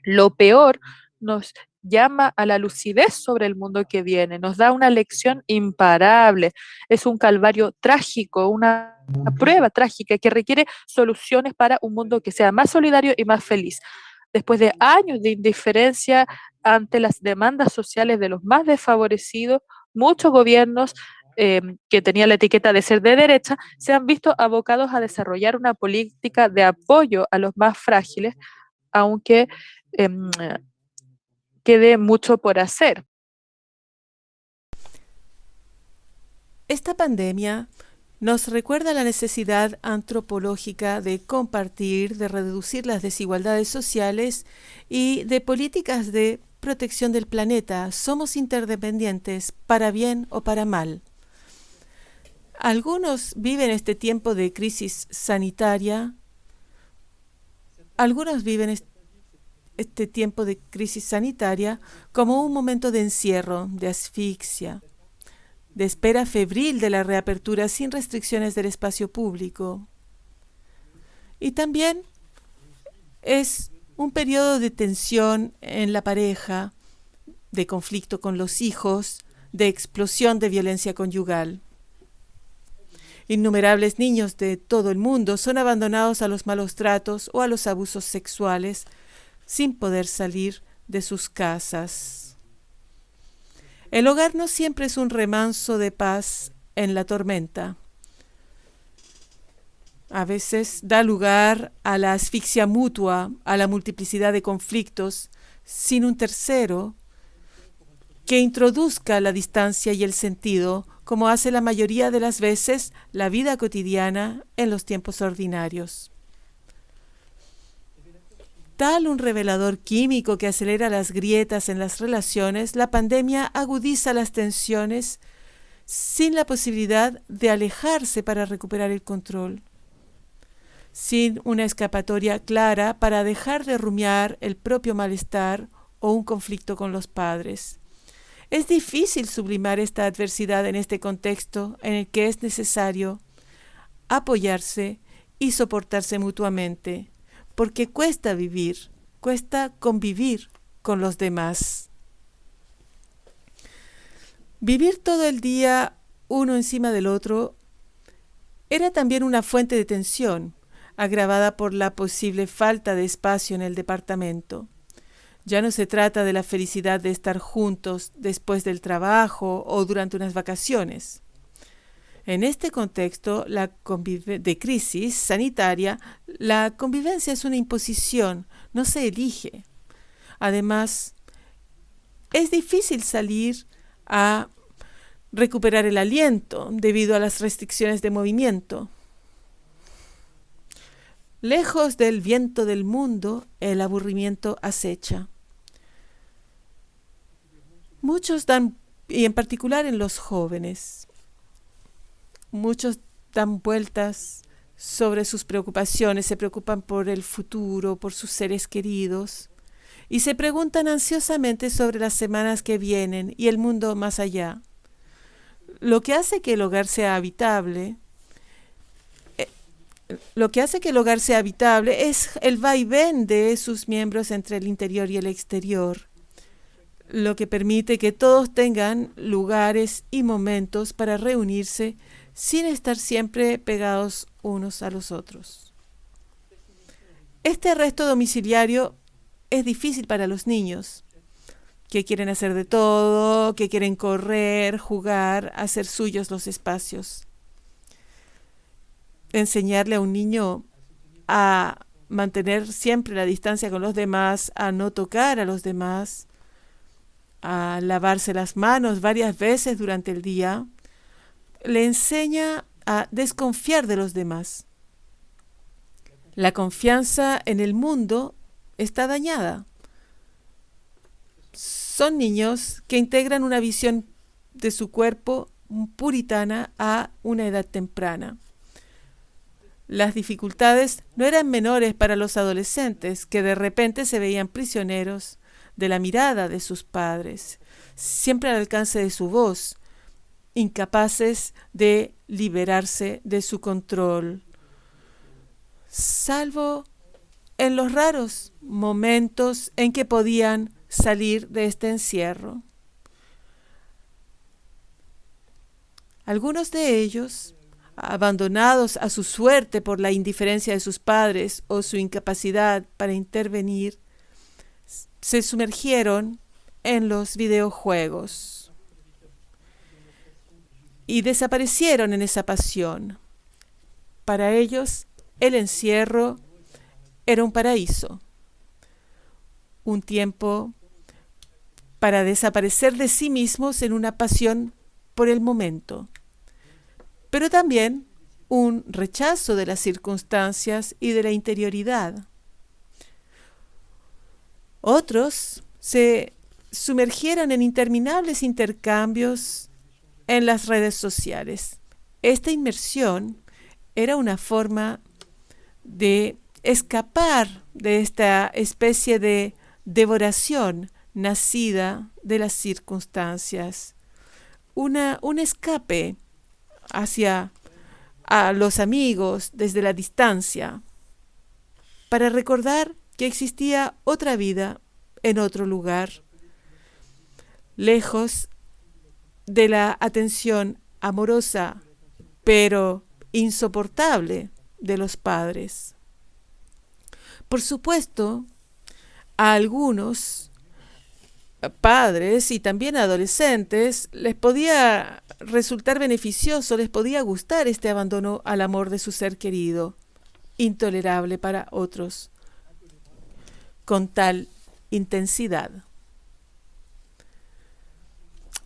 Speaker 6: Lo peor nos llama a la lucidez sobre el mundo que viene, nos da una lección imparable, es un calvario trágico, una prueba trágica que requiere soluciones para un mundo que sea más solidario y más feliz. Después de años de indiferencia ante las demandas sociales de los más desfavorecidos, muchos gobiernos que tenían la etiqueta de ser de derecha se han visto abocados a desarrollar una política de apoyo a los más frágiles, aunque quede mucho por hacer.
Speaker 7: Esta pandemia nos recuerda la necesidad antropológica de compartir, de reducir las desigualdades sociales y de políticas de protección del planeta. Somos interdependientes, para bien o para mal. Algunos viven este tiempo de crisis sanitaria. Algunos viven este tiempo de crisis sanitaria como un momento de encierro, de asfixia, de espera febril de la reapertura sin restricciones del espacio público. Y también es un periodo de tensión en la pareja, de conflicto con los hijos, de explosión de violencia conyugal. Innumerables niños de todo el mundo son abandonados a los malos tratos o a los abusos sexuales sin poder salir de sus casas. El hogar no siempre es un remanso de paz en la tormenta. A veces da lugar a la asfixia mutua, a la multiplicidad de conflictos, sin un tercero que introduzca la distancia y el sentido, como hace la mayoría de las veces la vida cotidiana en los tiempos ordinarios. Tal un revelador químico que acelera las grietas en las relaciones, la pandemia agudiza las tensiones sin la posibilidad de alejarse para recuperar el control, sin una escapatoria clara para dejar de rumiar el propio malestar o un conflicto con los padres. Es difícil sublimar esta adversidad en este contexto en el que es necesario apoyarse y soportarse mutuamente, porque cuesta vivir, cuesta convivir con los demás. Vivir todo el día uno encima del otro era también una fuente de tensión, agravada por la posible falta de espacio en el departamento. Ya no se trata de la felicidad de estar juntos después del trabajo o durante unas vacaciones. En este contexto de crisis sanitaria, la convivencia es una imposición, no se elige. Además, es difícil salir a recuperar el aliento debido a las restricciones de movimiento. Lejos del viento del mundo, el aburrimiento acecha. Muchos dan, y en particular en los jóvenes, muchos dan vueltas sobre sus preocupaciones, se preocupan por el futuro, por sus seres queridos, y se preguntan ansiosamente sobre las semanas que vienen y el mundo más allá. Lo que hace que el hogar sea habitable es el vaivén de sus miembros entre el interior y el exterior, lo que permite que todos tengan lugares y momentos para reunirse sin estar siempre pegados unos a los otros. Este arresto domiciliario es difícil para los niños, que quieren hacer de todo, que quieren correr, jugar, hacer suyos los espacios. Enseñarle a un niño a mantener siempre la distancia con los demás, a no tocar a los demás, a lavarse las manos varias veces durante el día, le enseña a desconfiar de los demás. La confianza en el mundo está dañada. Son niños que integran una visión de su cuerpo puritana a una edad temprana. Las dificultades no eran menores para los adolescentes, que de repente se veían prisioneros de la mirada de sus padres, siempre al alcance de su voz, incapaces de liberarse de su control, salvo en los raros momentos en que podían salir de este encierro. Algunos de ellos, abandonados a su suerte por la indiferencia de sus padres o su incapacidad para intervenir, se sumergieron en los videojuegos y desaparecieron en esa pasión. Para ellos, el encierro era un paraíso, un tiempo para desaparecer de sí mismos en una pasión por el momento, pero también un rechazo de las circunstancias y de la interioridad. Otros se sumergieron en interminables intercambios en las redes sociales. Esta inmersión era una forma de escapar de esta especie de devoración nacida de las circunstancias. Un escape hacia a los amigos desde la distancia, para recordar que existía otra vida en otro lugar, lejos de la atención amorosa, pero insoportable de los padres. Por supuesto, a algunos padres y también a adolescentes les podía resultar beneficioso, les podía gustar este abandono al amor de su ser querido, intolerable para otros, con tal intensidad.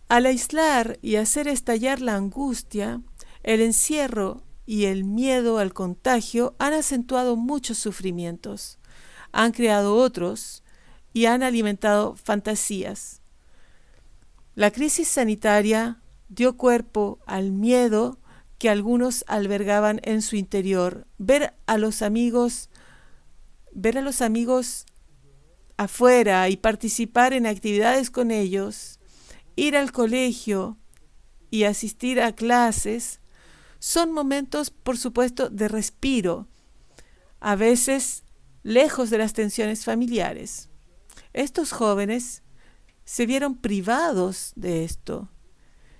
Speaker 7: Al aislar y hacer estallar la angustia, el encierro y el miedo al contagio han acentuado muchos sufrimientos, han creado otros y han alimentado fantasías. La crisis sanitaria dio cuerpo al miedo que algunos albergaban en su interior. Ver a los amigos afuera y participar en actividades con ellos, ir al colegio y asistir a clases, son momentos, por supuesto, de respiro, a veces lejos de las tensiones familiares. Estos jóvenes se vieron privados de esto,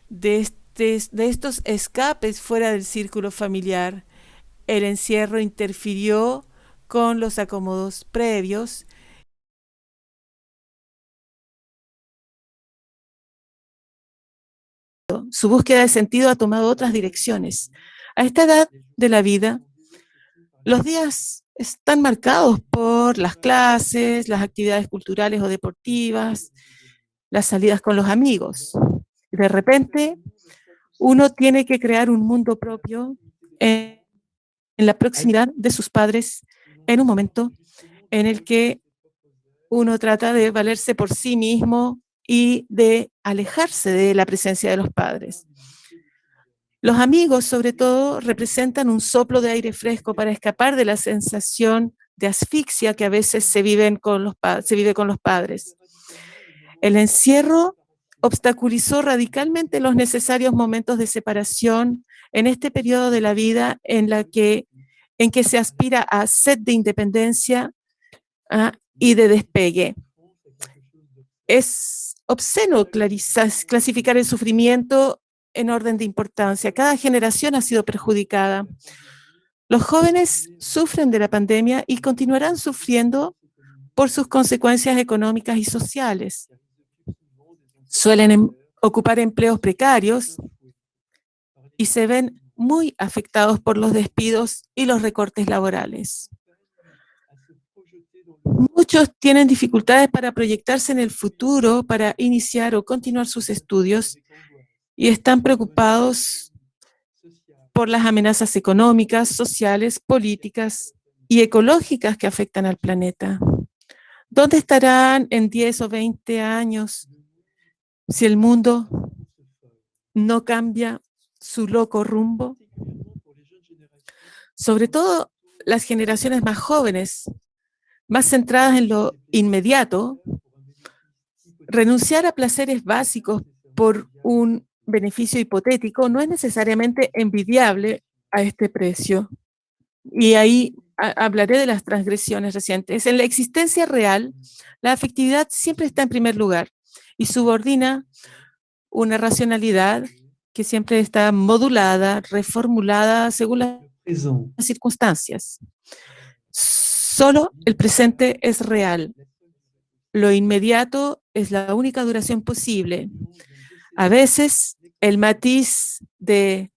Speaker 7: de estos escapes fuera del círculo familiar. El encierro interfirió con los acomodos previos. Su búsqueda de sentido ha tomado otras direcciones. A esta edad de la vida, los días están marcados por las clases, las actividades culturales o deportivas, las salidas con los amigos. De repente, uno tiene que crear un mundo propio en la proximidad de sus padres, en un momento en el que uno trata de valerse por sí mismo y de alejarse de la presencia de los padres. Los amigos, sobre todo, representan un soplo de aire fresco para escapar de la sensación de asfixia que a veces se vive con los padres. El encierro obstaculizó radicalmente los necesarios momentos de separación en este periodo de la vida en que se aspira a sed de independencia y de despegue. Es obsceno clasificar el sufrimiento en orden de importancia. Cada generación ha sido perjudicada. Los jóvenes sufren de la pandemia y continuarán sufriendo por sus consecuencias económicas y sociales. Suelen ocupar empleos precarios y se ven muy afectados por los despidos y los recortes laborales. Muchos tienen dificultades para proyectarse en el futuro, para iniciar o continuar sus estudios, y están preocupados por las amenazas económicas, sociales, políticas y ecológicas que afectan al planeta. ¿Dónde estarán en 10 o 20 años si el mundo no cambia su loco rumbo? Sobre todo las generaciones más jóvenes, más centradas en lo inmediato, renunciar a placeres básicos por un beneficio hipotético no es necesariamente envidiable a este precio. Y ahí hablaré de las transgresiones recientes. En la existencia real, la afectividad siempre está en primer lugar y subordina una racionalidad que siempre está modulada, reformulada según las circunstancias. Solo el presente es real. Lo inmediato es la única duración posible. A veces el matiz de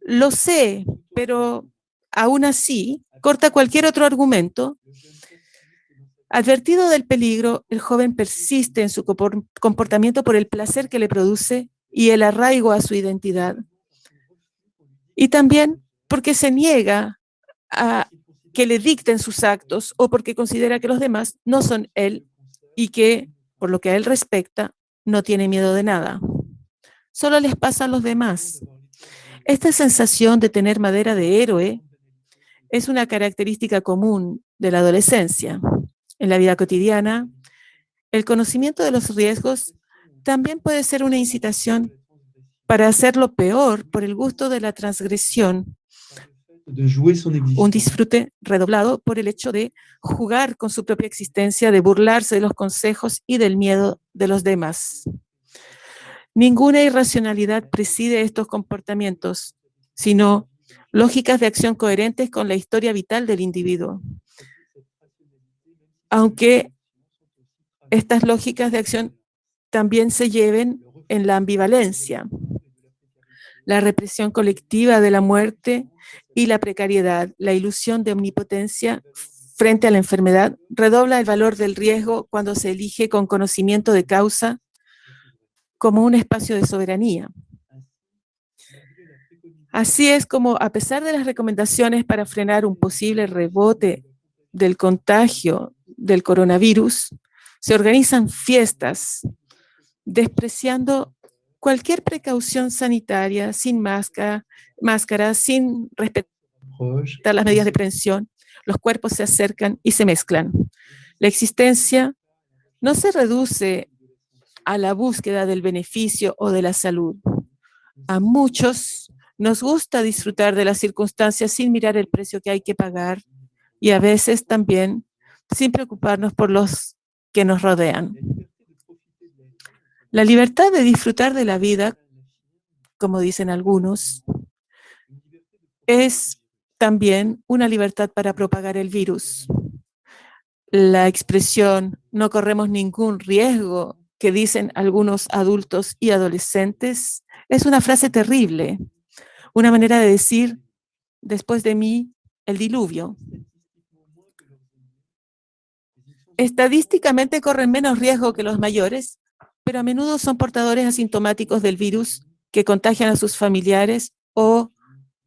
Speaker 7: lo sé, pero aún así corta cualquier otro argumento. Advertido del peligro, el joven persiste en su comportamiento por el placer que le produce y el arraigo a su identidad. Y también porque se niega a que le dicten sus actos o porque considera que los demás no son él y que, por lo que a él respecta, no tiene miedo de nada. Solo les pasa a los demás. Esta sensación de tener madera de héroe es una característica común de la adolescencia. En la vida cotidiana, el conocimiento de los riesgos también puede ser una incitación para hacerlo peor por el gusto de la transgresión, un disfrute redoblado por el hecho de jugar con su propia existencia, de burlarse de los consejos y del miedo de los demás. Ninguna irracionalidad preside estos comportamientos, sino lógicas de acción coherentes con la historia vital del individuo. Aunque estas lógicas de acción también se lleven en la ambivalencia, la represión colectiva de la muerte y la precariedad, la ilusión de omnipotencia frente a la enfermedad, redobla el valor del riesgo cuando se elige con conocimiento de causa como un espacio de soberanía. Así es como, a pesar de las recomendaciones para frenar un posible rebote del contagio del coronavirus, se organizan fiestas despreciando cualquier precaución sanitaria, sin máscara, sin respetar las medidas de prevención. Los cuerpos se acercan y se mezclan. La existencia no se reduce a la búsqueda del beneficio o de la salud. A muchos nos gusta disfrutar de las circunstancias sin mirar el precio que hay que pagar y a veces también sin preocuparnos por los que nos rodean. La libertad de disfrutar de la vida, como dicen algunos, es también una libertad para propagar el virus. La expresión "no corremos ningún riesgo", que dicen algunos adultos y adolescentes, es una frase terrible, una manera de decir "después de mí, el diluvio". Estadísticamente corren menos riesgo que los mayores, pero a menudo son portadores asintomáticos del virus que contagian a sus familiares o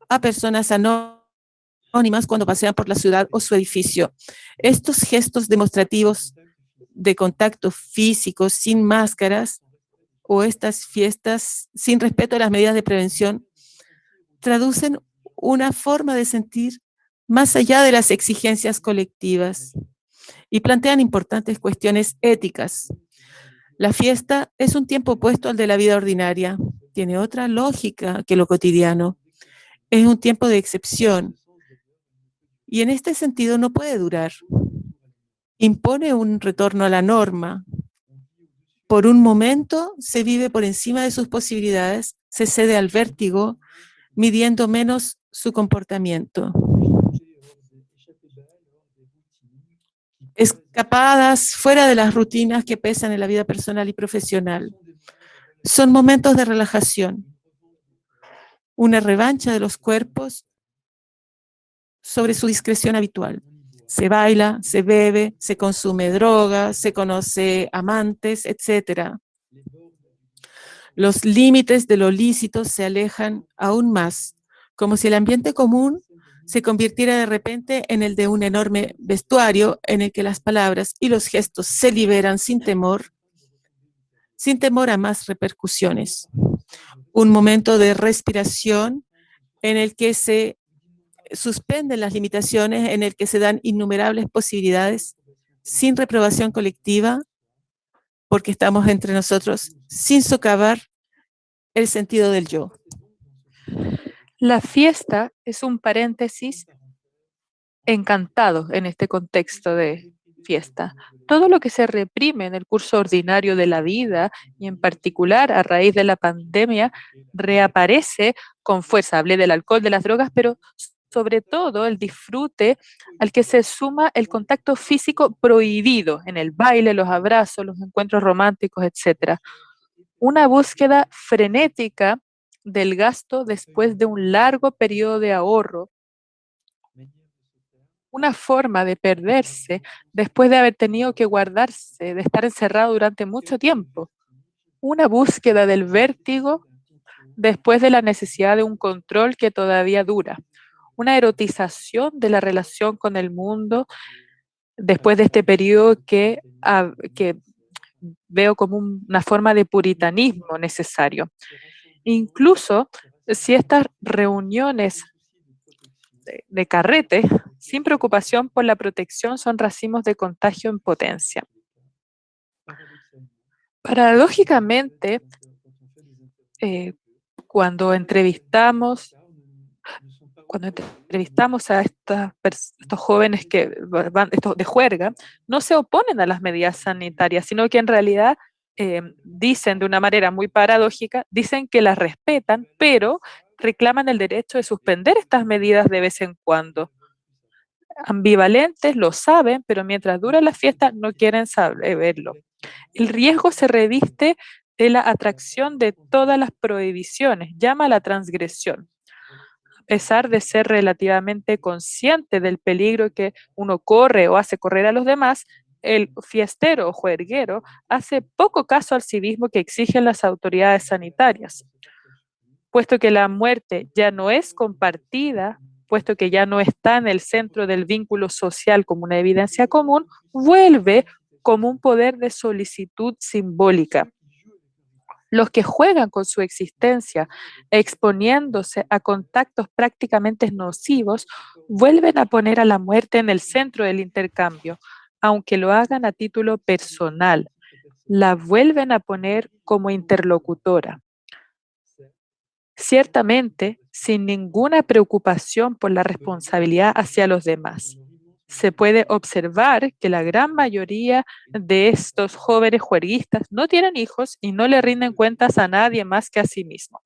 Speaker 7: a personas anónimas cuando pasean por la ciudad o su edificio. Estos gestos demostrativos de contacto físico sin máscaras o estas fiestas sin respeto a las medidas de prevención traducen una forma de sentir más allá de las exigencias colectivas y plantean importantes cuestiones éticas. La fiesta es un tiempo opuesto al de la vida ordinaria. Tiene otra lógica que lo cotidiano. Es un tiempo de excepción y en este sentido no puede durar. Impone un retorno a la norma. Por un momento se vive por encima de sus posibilidades, se cede al vértigo, midiendo menos su comportamiento. Escapadas fuera de las rutinas que pesan en la vida personal y profesional. Son momentos de relajación, una revancha de los cuerpos sobre su discreción habitual. Se baila, se bebe, se consume droga, se conoce amantes, etc. Los límites de lo lícito se alejan aún más, como si el ambiente común se convirtiera de repente en el de un enorme vestuario en el que las palabras y los gestos se liberan sin temor a más repercusiones. Un momento de respiración en el que se suspenden las limitaciones, en el que se dan innumerables posibilidades sin reprobación colectiva, porque estamos entre nosotros, sin socavar el sentido del yo.
Speaker 6: La fiesta es un paréntesis encantado en este contexto de fiesta. Todo lo que se reprime en el curso ordinario de la vida y en particular a raíz de la pandemia reaparece con fuerza. Hablé del alcohol, de las drogas, pero sobre todo el disfrute al que se suma el contacto físico prohibido en el baile, los abrazos, los encuentros románticos, etc. Una búsqueda frenética del gasto después de un largo periodo de ahorro, una forma de perderse después de haber tenido que guardarse, de estar encerrado durante mucho tiempo, una búsqueda del vértigo después de la necesidad de un control que todavía dura, una erotización de la relación con el mundo después de este periodo que veo como una forma de puritanismo necesario. Incluso si estas reuniones de carrete, sin preocupación por la protección, son racimos de contagio en potencia. Paradójicamente, cuando entrevistamos a estos jóvenes que van de juerga, no se oponen a las medidas sanitarias, sino que en realidad dicen de una manera muy paradójica, dicen que las respetan, pero reclaman el derecho de suspender estas medidas de vez en cuando. Ambivalentes, lo saben, pero mientras dura la fiesta no quieren verlo. El riesgo se reviste de la atracción de todas las prohibiciones, llama a la transgresión. A pesar de ser relativamente consciente del peligro que uno corre o hace correr a los demás, el fiestero o juerguero hace poco caso al civismo que exigen las autoridades sanitarias. Puesto que la muerte ya no es compartida, puesto que ya no está en el centro del vínculo social como una evidencia común, vuelve como un poder de solicitud simbólica. Los que juegan con su existencia, exponiéndose a contactos prácticamente nocivos, vuelven a poner a la muerte en el centro del intercambio, aunque lo hagan a título personal. La vuelven a poner como interlocutora. Ciertamente, sin ninguna preocupación por la responsabilidad hacia los demás. Se puede observar que la gran mayoría de estos jóvenes juerguistas no tienen hijos y no le rinden cuentas a nadie más que a sí mismo.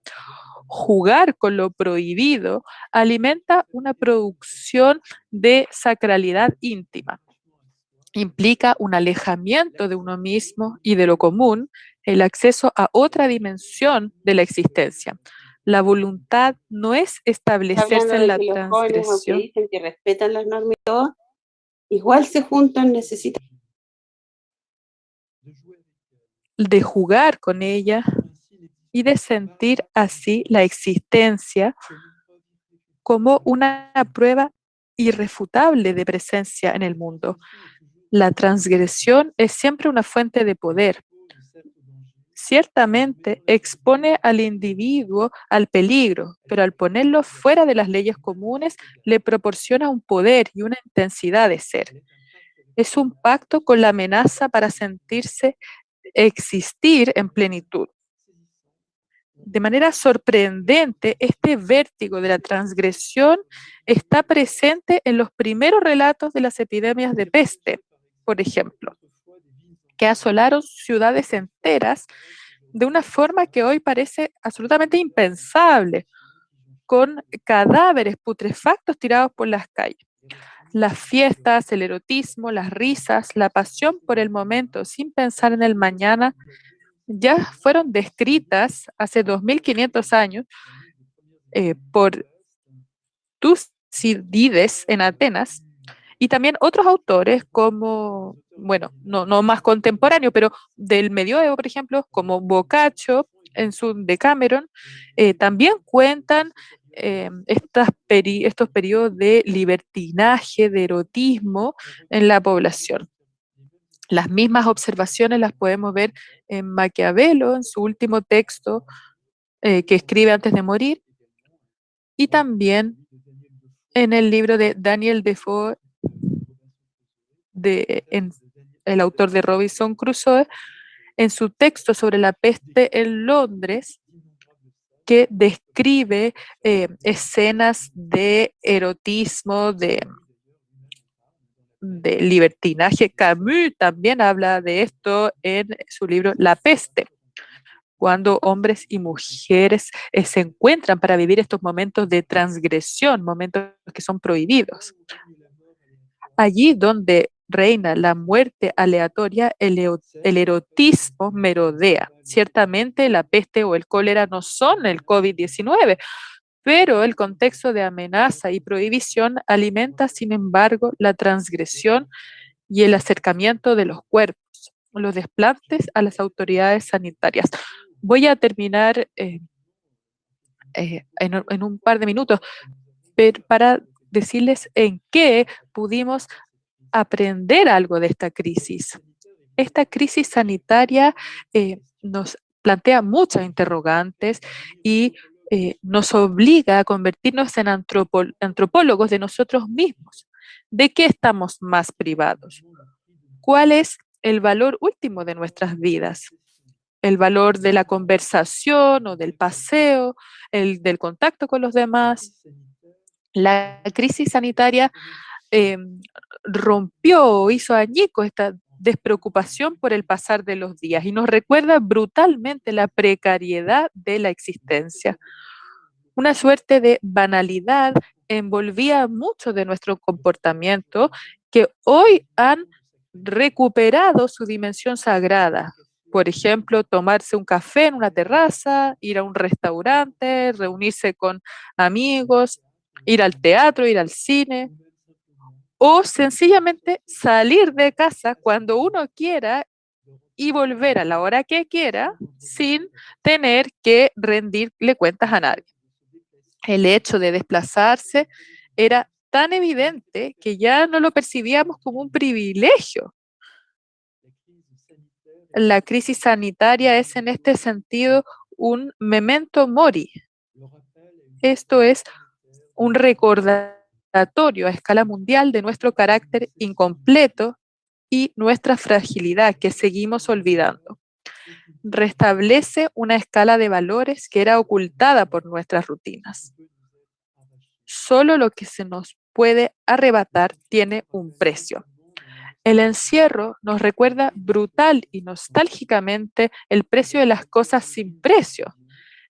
Speaker 6: Jugar con lo prohibido alimenta una producción de sacralidad íntima. Implica un alejamiento de uno mismo y de lo común, el acceso a otra dimensión de la existencia. La voluntad no es establecerse en la
Speaker 1: los jóvenes, aunque
Speaker 6: transgresión.
Speaker 1: dicen que respetan las normas y todo, igual se juntan, necesitan
Speaker 6: De jugar con ella y de sentir así la existencia como una prueba irrefutable de presencia en el mundo. La transgresión es siempre una fuente de poder. Ciertamente expone al individuo al peligro, pero al ponerlo fuera de las leyes comunes le proporciona un poder y una intensidad de ser. Es un pacto con la amenaza para sentirse existir en plenitud. De manera sorprendente, este vértigo de la transgresión está presente en los primeros relatos de las epidemias de peste, por ejemplo, que asolaron ciudades enteras de una forma que hoy parece absolutamente impensable, con cadáveres putrefactos tirados por las calles. Las fiestas, el erotismo, las risas, la pasión por el momento sin pensar en el mañana, ya fueron descritas hace 2500 años por Tucídides en Atenas y también otros autores como, bueno, no más contemporáneos, pero del medioevo, por ejemplo, como Boccaccio en su Decameron, también cuentan estos periodos de libertinaje, de erotismo en la población. Las mismas observaciones las podemos ver en Maquiavelo, en su último texto que escribe antes de morir, y también en el libro de Daniel Defoe, el autor de Robinson Crusoe, en su texto sobre la peste en Londres, que describe escenas de erotismo, de libertinaje. Camus también habla de esto en su libro La peste, cuando hombres y mujeres se encuentran para vivir estos momentos de transgresión, momentos que son prohibidos. Allí donde reina la muerte aleatoria, el erotismo merodea. Ciertamente la peste o el cólera no son el COVID-19, pero el contexto de amenaza y prohibición alimenta, sin embargo, la transgresión y el acercamiento de los cuerpos, los desplantes a las autoridades sanitarias. Voy a terminar en un par de minutos, pero para decirles en qué pudimos aprender algo de esta crisis. esta crisis sanitaria nos plantea muchas interrogantes y nos obliga a convertirnos en antropólogos de nosotros mismos. ¿De qué estamos más privados? ¿Cuál es el valor último de nuestras vidas? ¿El valor de la conversación o del paseo, el del contacto con los demás? La crisis sanitaria rompió, hizo añicos esta despreocupación por el pasar de los días y nos recuerda brutalmente la precariedad de la existencia. Una suerte de banalidad envolvía mucho de nuestro comportamiento que hoy han recuperado su dimensión sagrada. Por ejemplo, tomarse un café en una terraza, ir a un restaurante, reunirse con amigos, ir al teatro, ir al cine, o sencillamente salir de casa cuando uno quiera y volver a la hora que quiera sin tener que rendirle cuentas a nadie. El hecho de desplazarse era tan evidente que ya no lo percibíamos como un privilegio. La crisis sanitaria es en este sentido un memento mori. Esto es un recordatorio a escala mundial de nuestro carácter incompleto y nuestra fragilidad que seguimos olvidando. Restablece una escala de valores que era ocultada por nuestras rutinas. Solo lo que se nos puede arrebatar tiene un precio. El encierro nos recuerda brutal y nostálgicamente el precio de las cosas sin precio.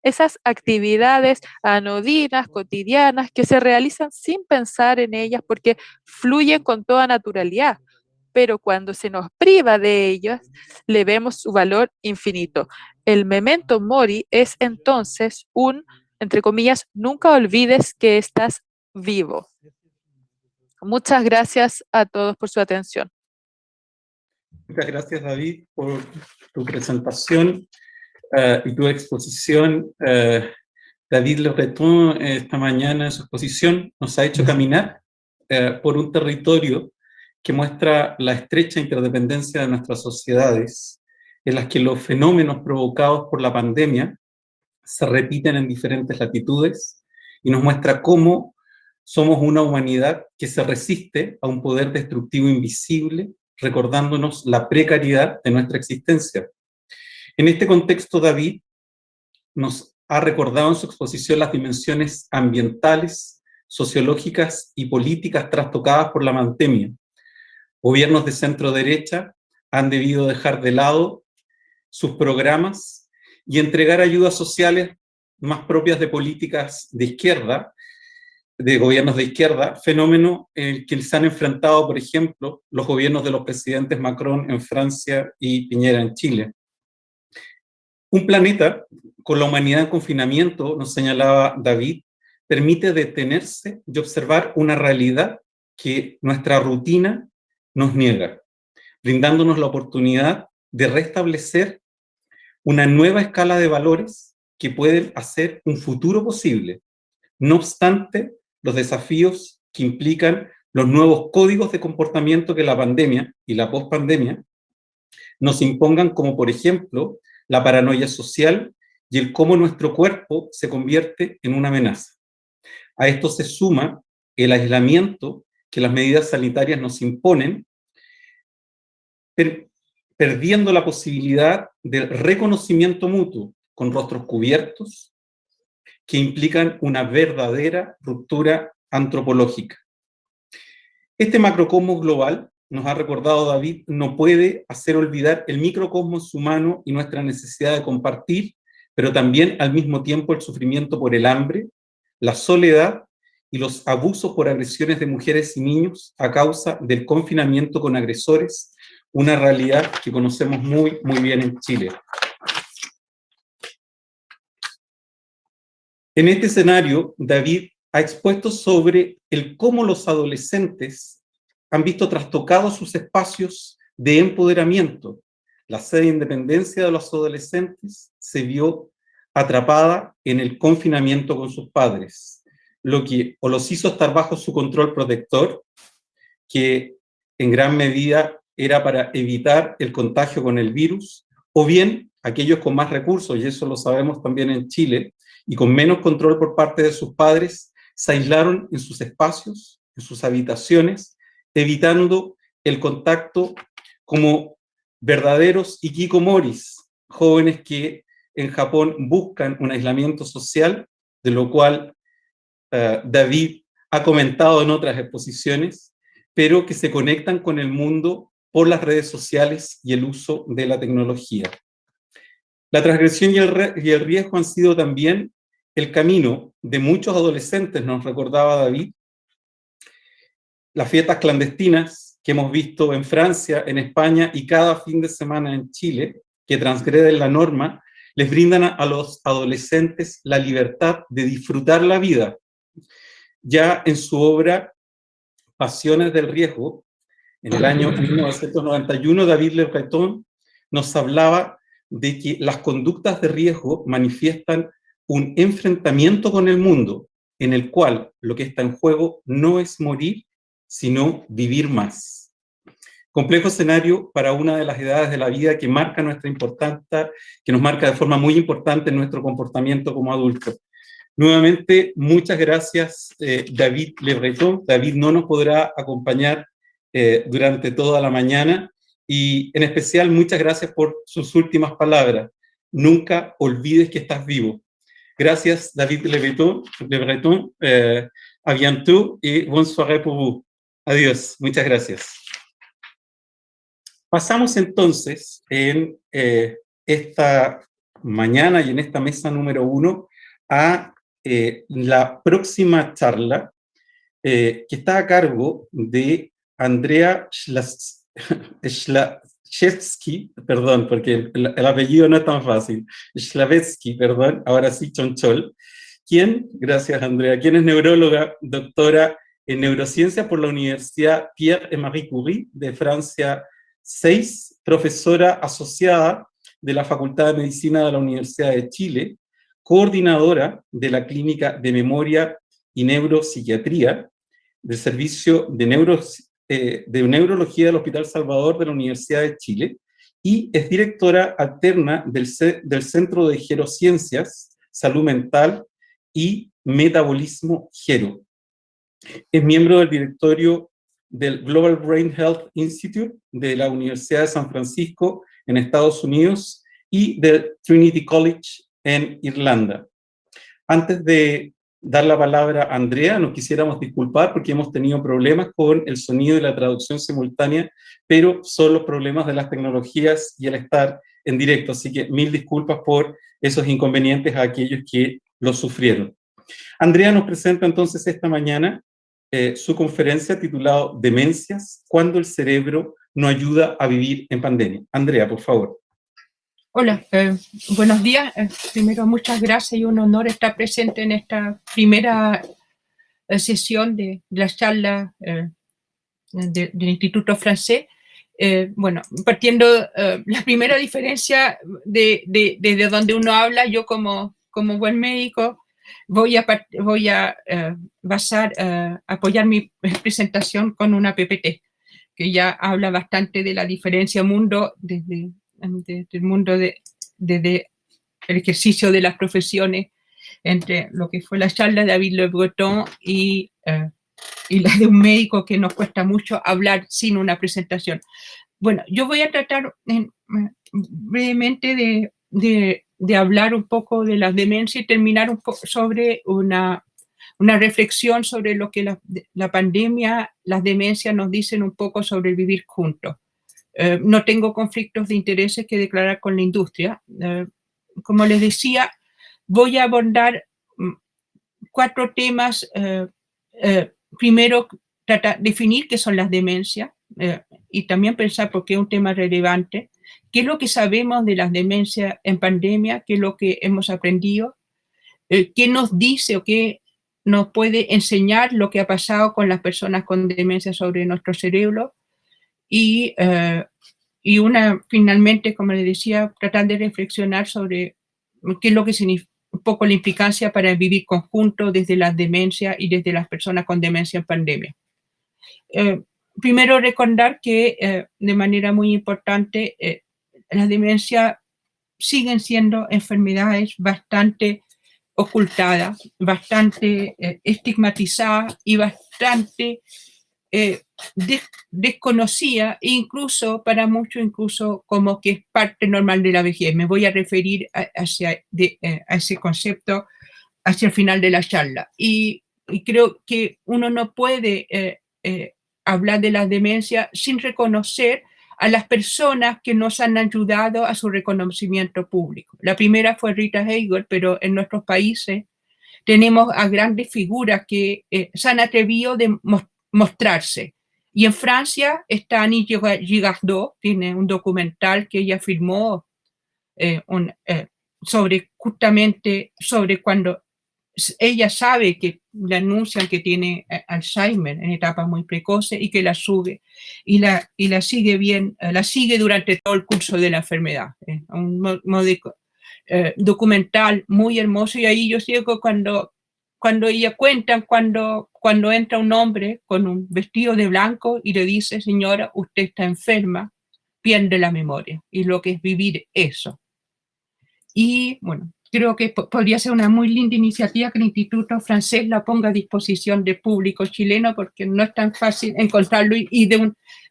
Speaker 6: Esas actividades anodinas, cotidianas, que se realizan sin pensar en ellas porque fluyen con toda naturalidad, pero cuando se nos priva de ellas, le vemos su valor infinito. El memento mori es entonces un, entre comillas, nunca olvides que estás vivo. Muchas gracias a todos por su atención.
Speaker 4: Muchas gracias, David, por tu presentación y tu exposición. David Le Breton, esta mañana en su exposición, nos ha hecho caminar por un territorio que muestra la estrecha interdependencia de nuestras sociedades, en las que los fenómenos provocados por la pandemia se repiten en diferentes latitudes y nos muestra cómo somos una humanidad que se resiste a un poder destructivo invisible, recordándonos la precariedad de nuestra existencia. En este contexto, David nos ha recordado en su exposición las dimensiones ambientales, sociológicas y políticas trastocadas por la pandemia. Gobiernos de centro derecha han debido dejar de lado sus programas y entregar ayudas sociales más propias de políticas de izquierda, de gobiernos de izquierda, fenómeno en el que se han enfrentado, por ejemplo, los gobiernos de los presidentes Macron en Francia y Piñera en Chile. Un planeta con la humanidad en confinamiento, nos señalaba David, permite detenerse y observar una realidad que nuestra rutina nos niega, brindándonos la oportunidad de restablecer una nueva escala de valores que pueden hacer un futuro posible. No obstante, los desafíos que implican los nuevos códigos de comportamiento que la pandemia y la pospandemia nos impongan, como por ejemplo la paranoia social y el cómo nuestro cuerpo se convierte en una amenaza. A esto se suma el aislamiento que las medidas sanitarias nos imponen, perdiendo la posibilidad del reconocimiento mutuo con rostros cubiertos, que implican una verdadera ruptura antropológica. Este macrocosmos global, nos ha recordado David, no puede hacer olvidar el microcosmos humano y nuestra necesidad de compartir, pero también al mismo tiempo el sufrimiento por el hambre, la soledad y los abusos por agresiones de mujeres y niños a causa del confinamiento con agresores, una realidad que conocemos muy bien en Chile. En este escenario, David ha expuesto sobre el cómo los adolescentes han visto trastocados sus espacios de empoderamiento. La sed de independencia de los adolescentes se vio atrapada en el confinamiento con sus padres, lo que o los hizo estar bajo su control protector, que en gran medida era para evitar el contagio con el virus, o bien aquellos con más recursos, y eso lo sabemos también en Chile, y con menos control por parte de sus padres, se aislaron en sus espacios, en sus habitaciones, evitando el contacto como verdaderos hikikomoris, jóvenes que en Japón buscan un aislamiento social, de lo cual David ha comentado en otras exposiciones, pero que se conectan con el mundo por las redes sociales y el uso de la tecnología. La transgresión y el riesgo han sido también el camino de muchos adolescentes, nos recordaba David. Las fiestas clandestinas que hemos visto en Francia, en España y cada fin de semana en Chile, que transgreden la norma, les brindan a los adolescentes la libertad de disfrutar la vida. Ya en su obra Pasiones del Riesgo, en el año 1991, David Le Breton nos hablaba de que las conductas de riesgo manifiestan un enfrentamiento con el mundo, en el cual lo que está en juego no es morir, sino vivir más. Complejo escenario para una de las edades de la vida que marca nuestra importancia, que nos marca de forma muy importante nuestro comportamiento como adultos. Nuevamente, muchas gracias, David Le Breton. David no nos podrá acompañar durante toda la mañana, y en especial muchas gracias por sus últimas palabras. Nunca olvides que estás vivo. Gracias, David Le Breton. À bientôt et bonne soirée pour vous. Adiós, muchas gracias. Pasamos entonces en esta mañana y en esta mesa número 1 a la próxima charla, que está a cargo de Andrea Ślawecki, perdón, porque el apellido no es tan fácil, Ślawecki, perdón, ahora sí Chonchol, quien, gracias Andrea, quien es neuróloga, doctora en neurociencia por la Universidad Pierre et Marie Curie de Francia 6, profesora asociada de la Facultad de Medicina de la Universidad de Chile, coordinadora de la Clínica de Memoria y Neuropsiquiatría del Servicio de Neurología del Hospital Salvador de la Universidad de Chile, y es directora alterna del Centro de Gerociencias, Salud Mental y Metabolismo Gero. Es miembro del directorio del Global Brain Health Institute de la Universidad de San Francisco en Estados Unidos y del Trinity College en Irlanda. Antes de dar la palabra a Andrea, nos quisiéramos disculpar porque hemos tenido problemas con el sonido y la traducción simultánea, pero son los problemas de las tecnologías y el estar en directo, así que mil disculpas por esos inconvenientes a aquellos que los sufrieron. Andrea nos presenta entonces esta mañana su conferencia titulada Demencias, cuando el cerebro no ayuda a vivir en pandemia. Andrea, por favor.
Speaker 8: Hola, buenos días. Primero, muchas gracias y un honor estar presente en esta primera sesión de la charla del Instituto Francés. Bueno, partiendo la primera diferencia desde donde uno habla, yo como buen médico voy a apoyar mi presentación con una PPT, que ya habla bastante de la diferencia mundo desde el mundo desde el ejercicio de las profesiones entre lo que fue la charla de David Le Breton y la de un médico, que nos cuesta mucho hablar sin una presentación. Bueno, yo voy a tratar brevemente de hablar un poco de las demencias y terminar un poco sobre una reflexión sobre lo que la pandemia, las demencias nos dicen un poco sobre el vivir juntos. No tengo conflictos de intereses que declarar con la industria. Como les decía, voy a abordar 4 temas. Primero, definir qué son las demencias y también pensar por qué es un tema relevante. ¿Qué es lo que sabemos de las demencias en pandemia? ¿Qué es lo que hemos aprendido? ¿Qué nos dice o qué nos puede enseñar lo que ha pasado con las personas con demencia sobre nuestro cerebro? Y finalmente, como les decía, tratar de reflexionar sobre qué es lo que significa un poco la implicancia para vivir conjunto desde las demencias y desde las personas con demencia en pandemia. primero recordar que de manera muy importante las demencias siguen siendo enfermedades bastante ocultadas, bastante estigmatizadas y bastante desconocida, incluso para muchos, incluso como que es parte normal de la vejez. Me voy a referir a ese concepto hacia el final de la charla. Y creo que uno no puede hablar de la demencia sin reconocer a las personas que nos han ayudado a su reconocimiento público. La primera fue Rita Hayworth, pero en nuestros países tenemos a grandes figuras que se han atrevido de mostrarse. Y en Francia está Annie Girardot, tiene un documental que ella filmó justamente sobre cuando ella sabe que le anuncian que tiene Alzheimer en etapas muy precoces y que la sigue bien, la sigue durante todo el curso de la enfermedad. Un documental muy hermoso, y ahí yo sigo cuando ella cuenta cuando entra un hombre con un vestido de blanco y le dice: señora, usted está enferma, pierde la memoria, y lo que es vivir eso. Y bueno, creo que podría ser una muy linda iniciativa que el Instituto Francés la ponga a disposición del público chileno, porque no es tan fácil encontrarlo y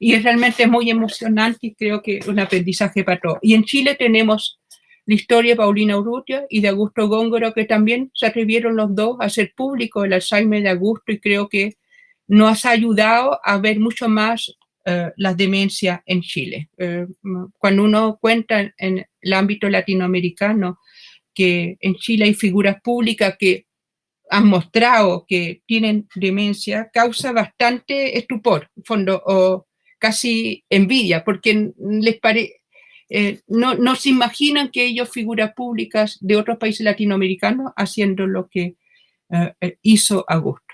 Speaker 8: es realmente muy emocionante, y creo que es un aprendizaje para todos. Y en Chile tenemos la historia de Paulina Urrutia y de Augusto Góngora, que también se atrevieron los dos a hacer público el Alzheimer de Augusto, y creo que nos ha ayudado a ver mucho más las demencias en Chile. Cuando uno cuenta en el ámbito latinoamericano que en Chile hay figuras públicas que han mostrado que tienen demencia, causa bastante estupor, fondo, o casi envidia, porque no se imaginan que ellos, figuras públicas de otros países latinoamericanos, haciendo lo que hizo Augusto.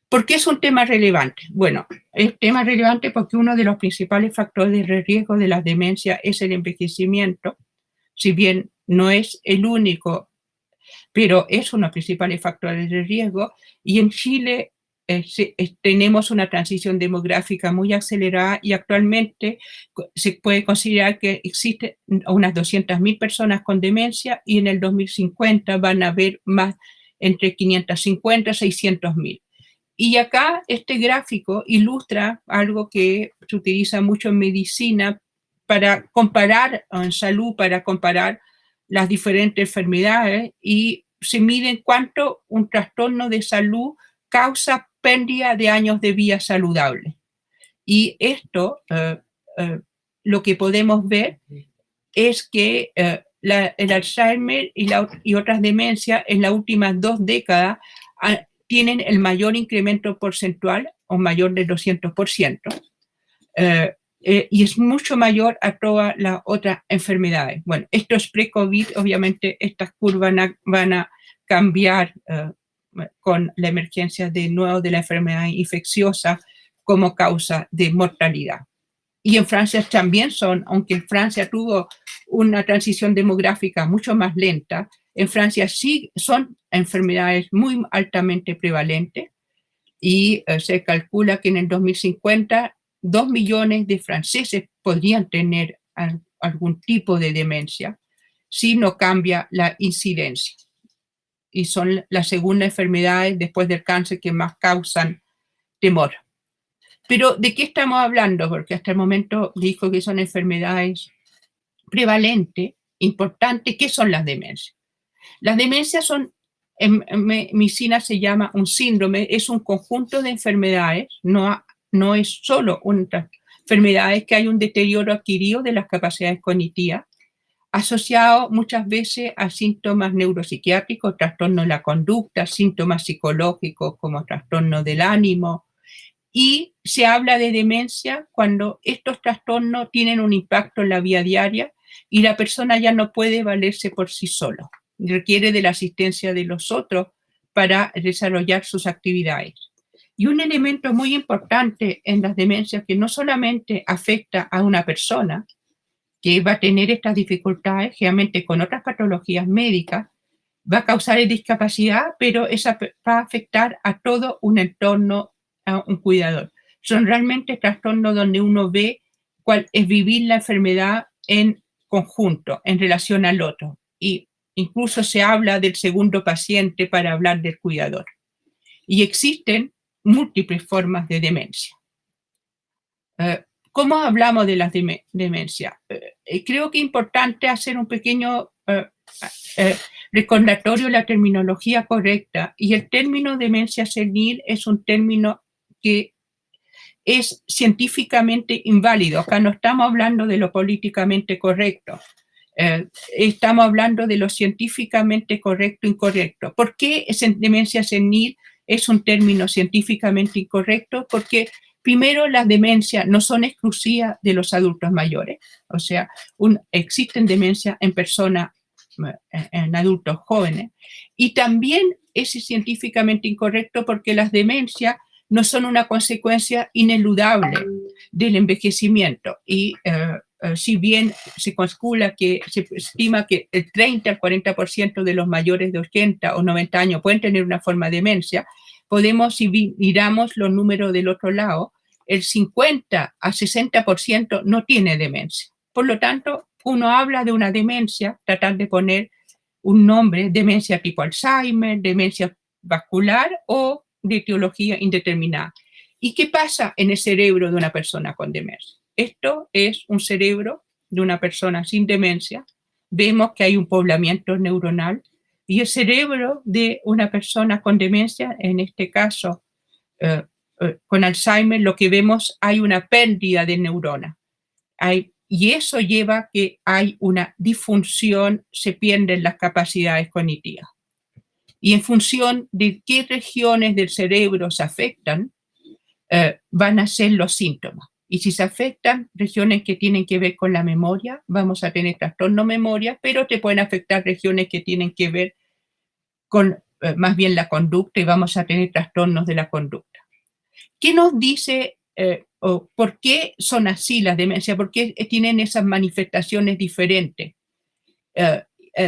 Speaker 8: ¿Por qué es un tema relevante? Bueno, es un tema relevante porque uno de los principales factores de riesgo de las demencias es el envejecimiento, si bien no es el único, pero es uno de los principales factores de riesgo. Y en Chile tenemos una transición demográfica muy acelerada, y actualmente se puede considerar que existen unas 200.000 personas con demencia, y en el 2050 van a haber más, entre 550 y 600.000. Y acá este gráfico ilustra algo que se utiliza mucho en medicina para comparar, en salud, para comparar las diferentes enfermedades, y se mide cuánto un trastorno de salud causa pérdida de años de vida saludable. Y esto, lo que podemos ver es que el Alzheimer y otras demencias en las últimas 2 décadas tienen el mayor incremento porcentual, o mayor del 200%, y es mucho mayor a todas las otras enfermedades. Bueno, esto es pre-COVID, obviamente estas curvas van a cambiar con la emergencia de nuevo de la enfermedad infecciosa como causa de mortalidad. Y en Francia también aunque Francia tuvo una transición demográfica mucho más lenta, en Francia sí son enfermedades muy altamente prevalentes, y se calcula que en el 2050 2 millones de franceses podrían tener algún tipo de demencia si no cambia la incidencia. Y son las segundas enfermedades después del cáncer que más causan temor. Pero ¿de qué estamos hablando? Porque hasta el momento dijo que son enfermedades prevalentes, importantes. ¿Qué son las demencias? Las demencias son, en medicina se llama un síndrome, es un conjunto de enfermedades, no es solo una enfermedad, que hay un deterioro adquirido de las capacidades cognitivas, asociado muchas veces a síntomas neuropsiquiátricos, trastornos de la conducta, síntomas psicológicos como trastornos del ánimo, y se habla de demencia cuando estos trastornos tienen un impacto en la vida diaria y la persona ya no puede valerse por sí solo, requiere de la asistencia de los otros para desarrollar sus actividades. Y un elemento muy importante en las demencias que no solamente afecta a una persona que va a tener estas dificultades, generalmente con otras patologías médicas, va a causar discapacidad, pero esa va a afectar a todo un entorno, a un cuidador. son realmente trastornos donde uno ve cuál es vivir la enfermedad en conjunto, en relación al otro. Y incluso se habla del segundo paciente para hablar del cuidador. Y existen múltiples formas de demencia. ¿Cómo hablamos de la demencia? Creo que es importante hacer un pequeño recordatorio de la terminología correcta. Y el término demencia senil es un término que es científicamente inválido. Acá no estamos hablando de lo políticamente correcto. Estamos hablando de lo científicamente correcto e incorrecto. ¿Por qué demencia senil es un término científicamente incorrecto? Porque primero, las demencias no son exclusivas de los adultos mayores. O sea, existen demencias en personas, en adultos jóvenes. Y también es científicamente incorrecto porque las demencias no son una consecuencia ineludable del envejecimiento. Y si bien se calcula que se estima que el 30 al 40% de los mayores de 80 o 90 años pueden tener una forma de demencia, podemos, si miramos los números del otro lado, el 50 a 60% no tiene demencia. Por lo tanto, uno habla de una demencia, tratar de poner un nombre, demencia tipo Alzheimer, demencia vascular o de etiología indeterminada. ¿Y qué pasa en el cerebro de una persona con demencia? Esto es un cerebro de una persona sin demencia. Vemos que hay un poblamiento neuronal y el cerebro de una persona con demencia, en este caso con Alzheimer, lo que vemos, hay una pérdida de neuronas. Y eso lleva a que hay una disfunción, se pierden las capacidades cognitivas. Y en función de qué regiones del cerebro se afectan, van a ser los síntomas. Y si se afectan regiones que tienen que ver con la memoria, vamos a tener trastorno de memoria, pero te pueden afectar regiones que tienen que ver con más bien la conducta y vamos a tener trastornos de la conducta. ¿Qué nos dice o por qué son así las demencias? ¿Por qué tienen esas manifestaciones diferentes?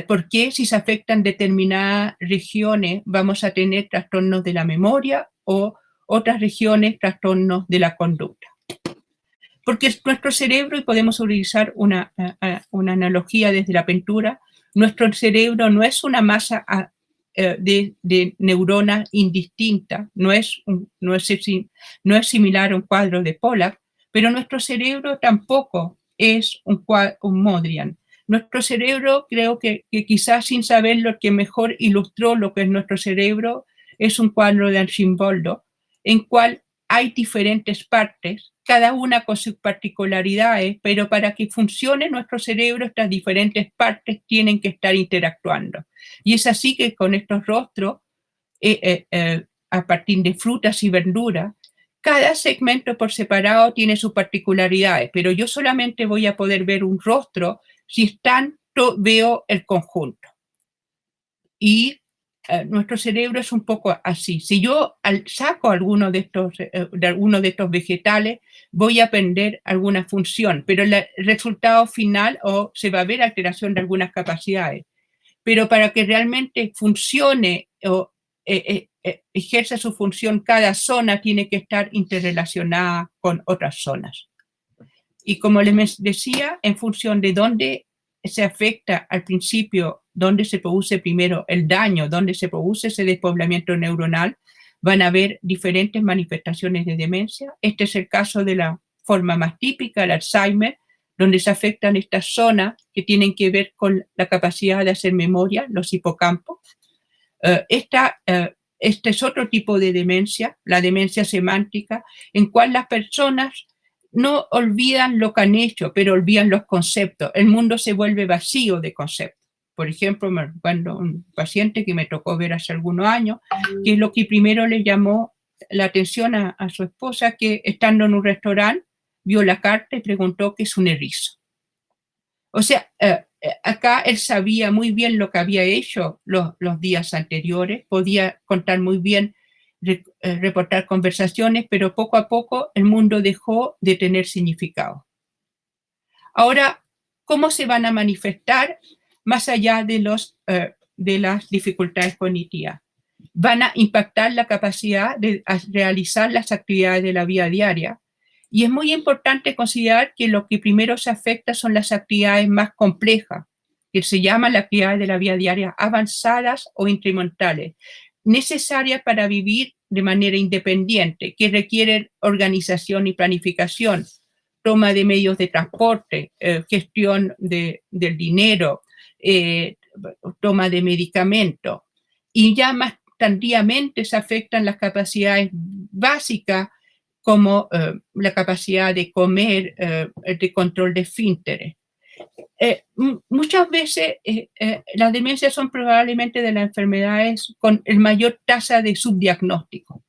Speaker 8: ¿Por qué si se afectan determinadas regiones vamos a tener trastornos de la memoria o otras regiones trastornos de la conducta? Porque nuestro cerebro, y podemos utilizar una analogía desde la pintura, nuestro cerebro no es una masa de neuronas indistinta, no es similar a un cuadro de Pollack, pero nuestro cerebro tampoco es un Mondrian. Nuestro cerebro, creo que quizás sin saberlo, el que mejor ilustró lo que es nuestro cerebro es un cuadro de Archimboldo, en cual hay diferentes partes, cada una con sus particularidades, pero para que funcione nuestro cerebro, estas diferentes partes tienen que estar interactuando. Y es así que con estos rostros, a partir de frutas y verduras, cada segmento por separado tiene sus particularidades, pero yo solamente voy a poder ver un rostro si veo el conjunto. Y nuestro cerebro es un poco así. Si yo saco alguno de estos vegetales, voy a aprender alguna función, pero el resultado final se va a ver alteración de algunas capacidades. Pero para que realmente funcione o ejerza su función, cada zona tiene que estar interrelacionada con otras zonas. Y como les decía, en función de dónde se afecta al principio, dónde se produce primero el daño, dónde se produce ese despoblamiento neuronal, van a haber diferentes manifestaciones de demencia. Este es el caso de la forma más típica, el Alzheimer, donde se afectan estas zonas que tienen que ver con la capacidad de hacer memoria, los hipocampos. Este es otro tipo de demencia, la demencia semántica, en cual las personas no olvidan lo que han hecho, pero olvidan los conceptos. El mundo se vuelve vacío de conceptos. Por ejemplo, cuando un paciente que me tocó ver hace algunos años, que es lo que primero le llamó la atención a su esposa, que estando en un restaurante, vio la carta y preguntó qué es un erizo. O sea, acá él sabía muy bien lo que había hecho los días anteriores, podía contar muy bien, reportar conversaciones, pero poco a poco el mundo dejó de tener significado. Ahora, ¿cómo se van a manifestar más allá de las dificultades cognitivas? van a impactar la capacidad de realizar las actividades de la vida diaria. Y es muy importante considerar que lo que primero se afecta son las actividades más complejas, que se llaman las actividades de la vida diaria avanzadas o instrumentales, necesarias para vivir de manera independiente, que requieren organización y planificación, toma de medios de transporte, gestión del dinero, toma de medicamentos. Y ya más tardíamente se afectan las capacidades básicas como la capacidad de comer, de control de esfínteres. Muchas veces las demencias son probablemente de las enfermedades con el mayor tasa de subdiagnóstico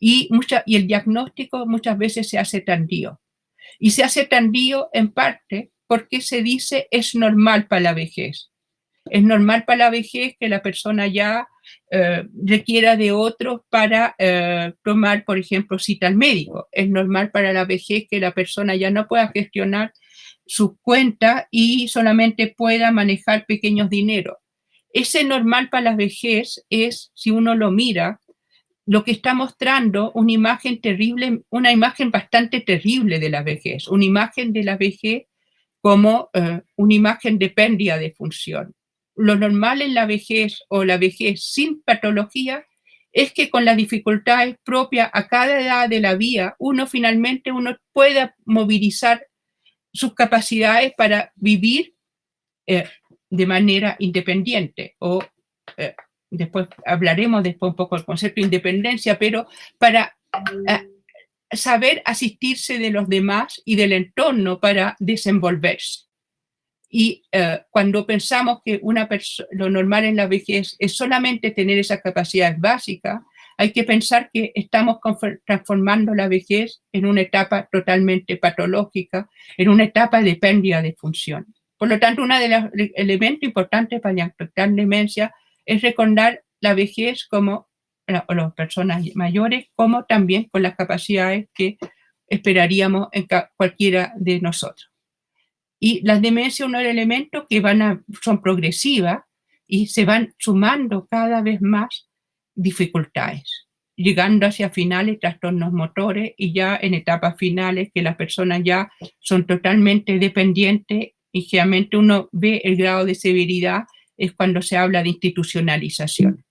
Speaker 8: y el diagnóstico muchas veces se hace tardío. Y se hace tardío en parte porque se dice es normal para la vejez. Es normal para la vejez que la persona ya requiera de otros para tomar, por ejemplo, cita al médico. Es normal para la vejez que la persona ya no pueda gestionar sus cuentas y solamente pueda manejar pequeños dineros. Ese normal para la vejez es, si uno lo mira, lo que está mostrando una imagen terrible, una imagen bastante terrible de la vejez, una imagen de la vejez como una imagen de pérdida de función. Lo normal en la vejez o la vejez sin patología es que con las dificultades propias a cada edad de la vida, uno pueda movilizar sus capacidades para vivir de manera independiente o después hablaremos un poco del concepto de independencia, pero para saber asistirse de los demás y del entorno para desenvolverse. Y cuando pensamos que lo normal en la vejez es solamente tener esas capacidades básicas, hay que pensar que estamos transformando la vejez en una etapa totalmente patológica, en una etapa de pérdida de función. Por lo tanto, uno de los elementos importantes para diagnosticar demencia es recordar la vejez como las personas mayores, como también con las capacidades que esperaríamos en cualquiera de nosotros. Y las demencias son elementos que son progresivas y se van sumando cada vez más dificultades, llegando hacia finales trastornos motores y ya en etapas finales que las personas ya son totalmente dependientes y generalmente uno ve el grado de severidad es cuando se habla de institucionalización.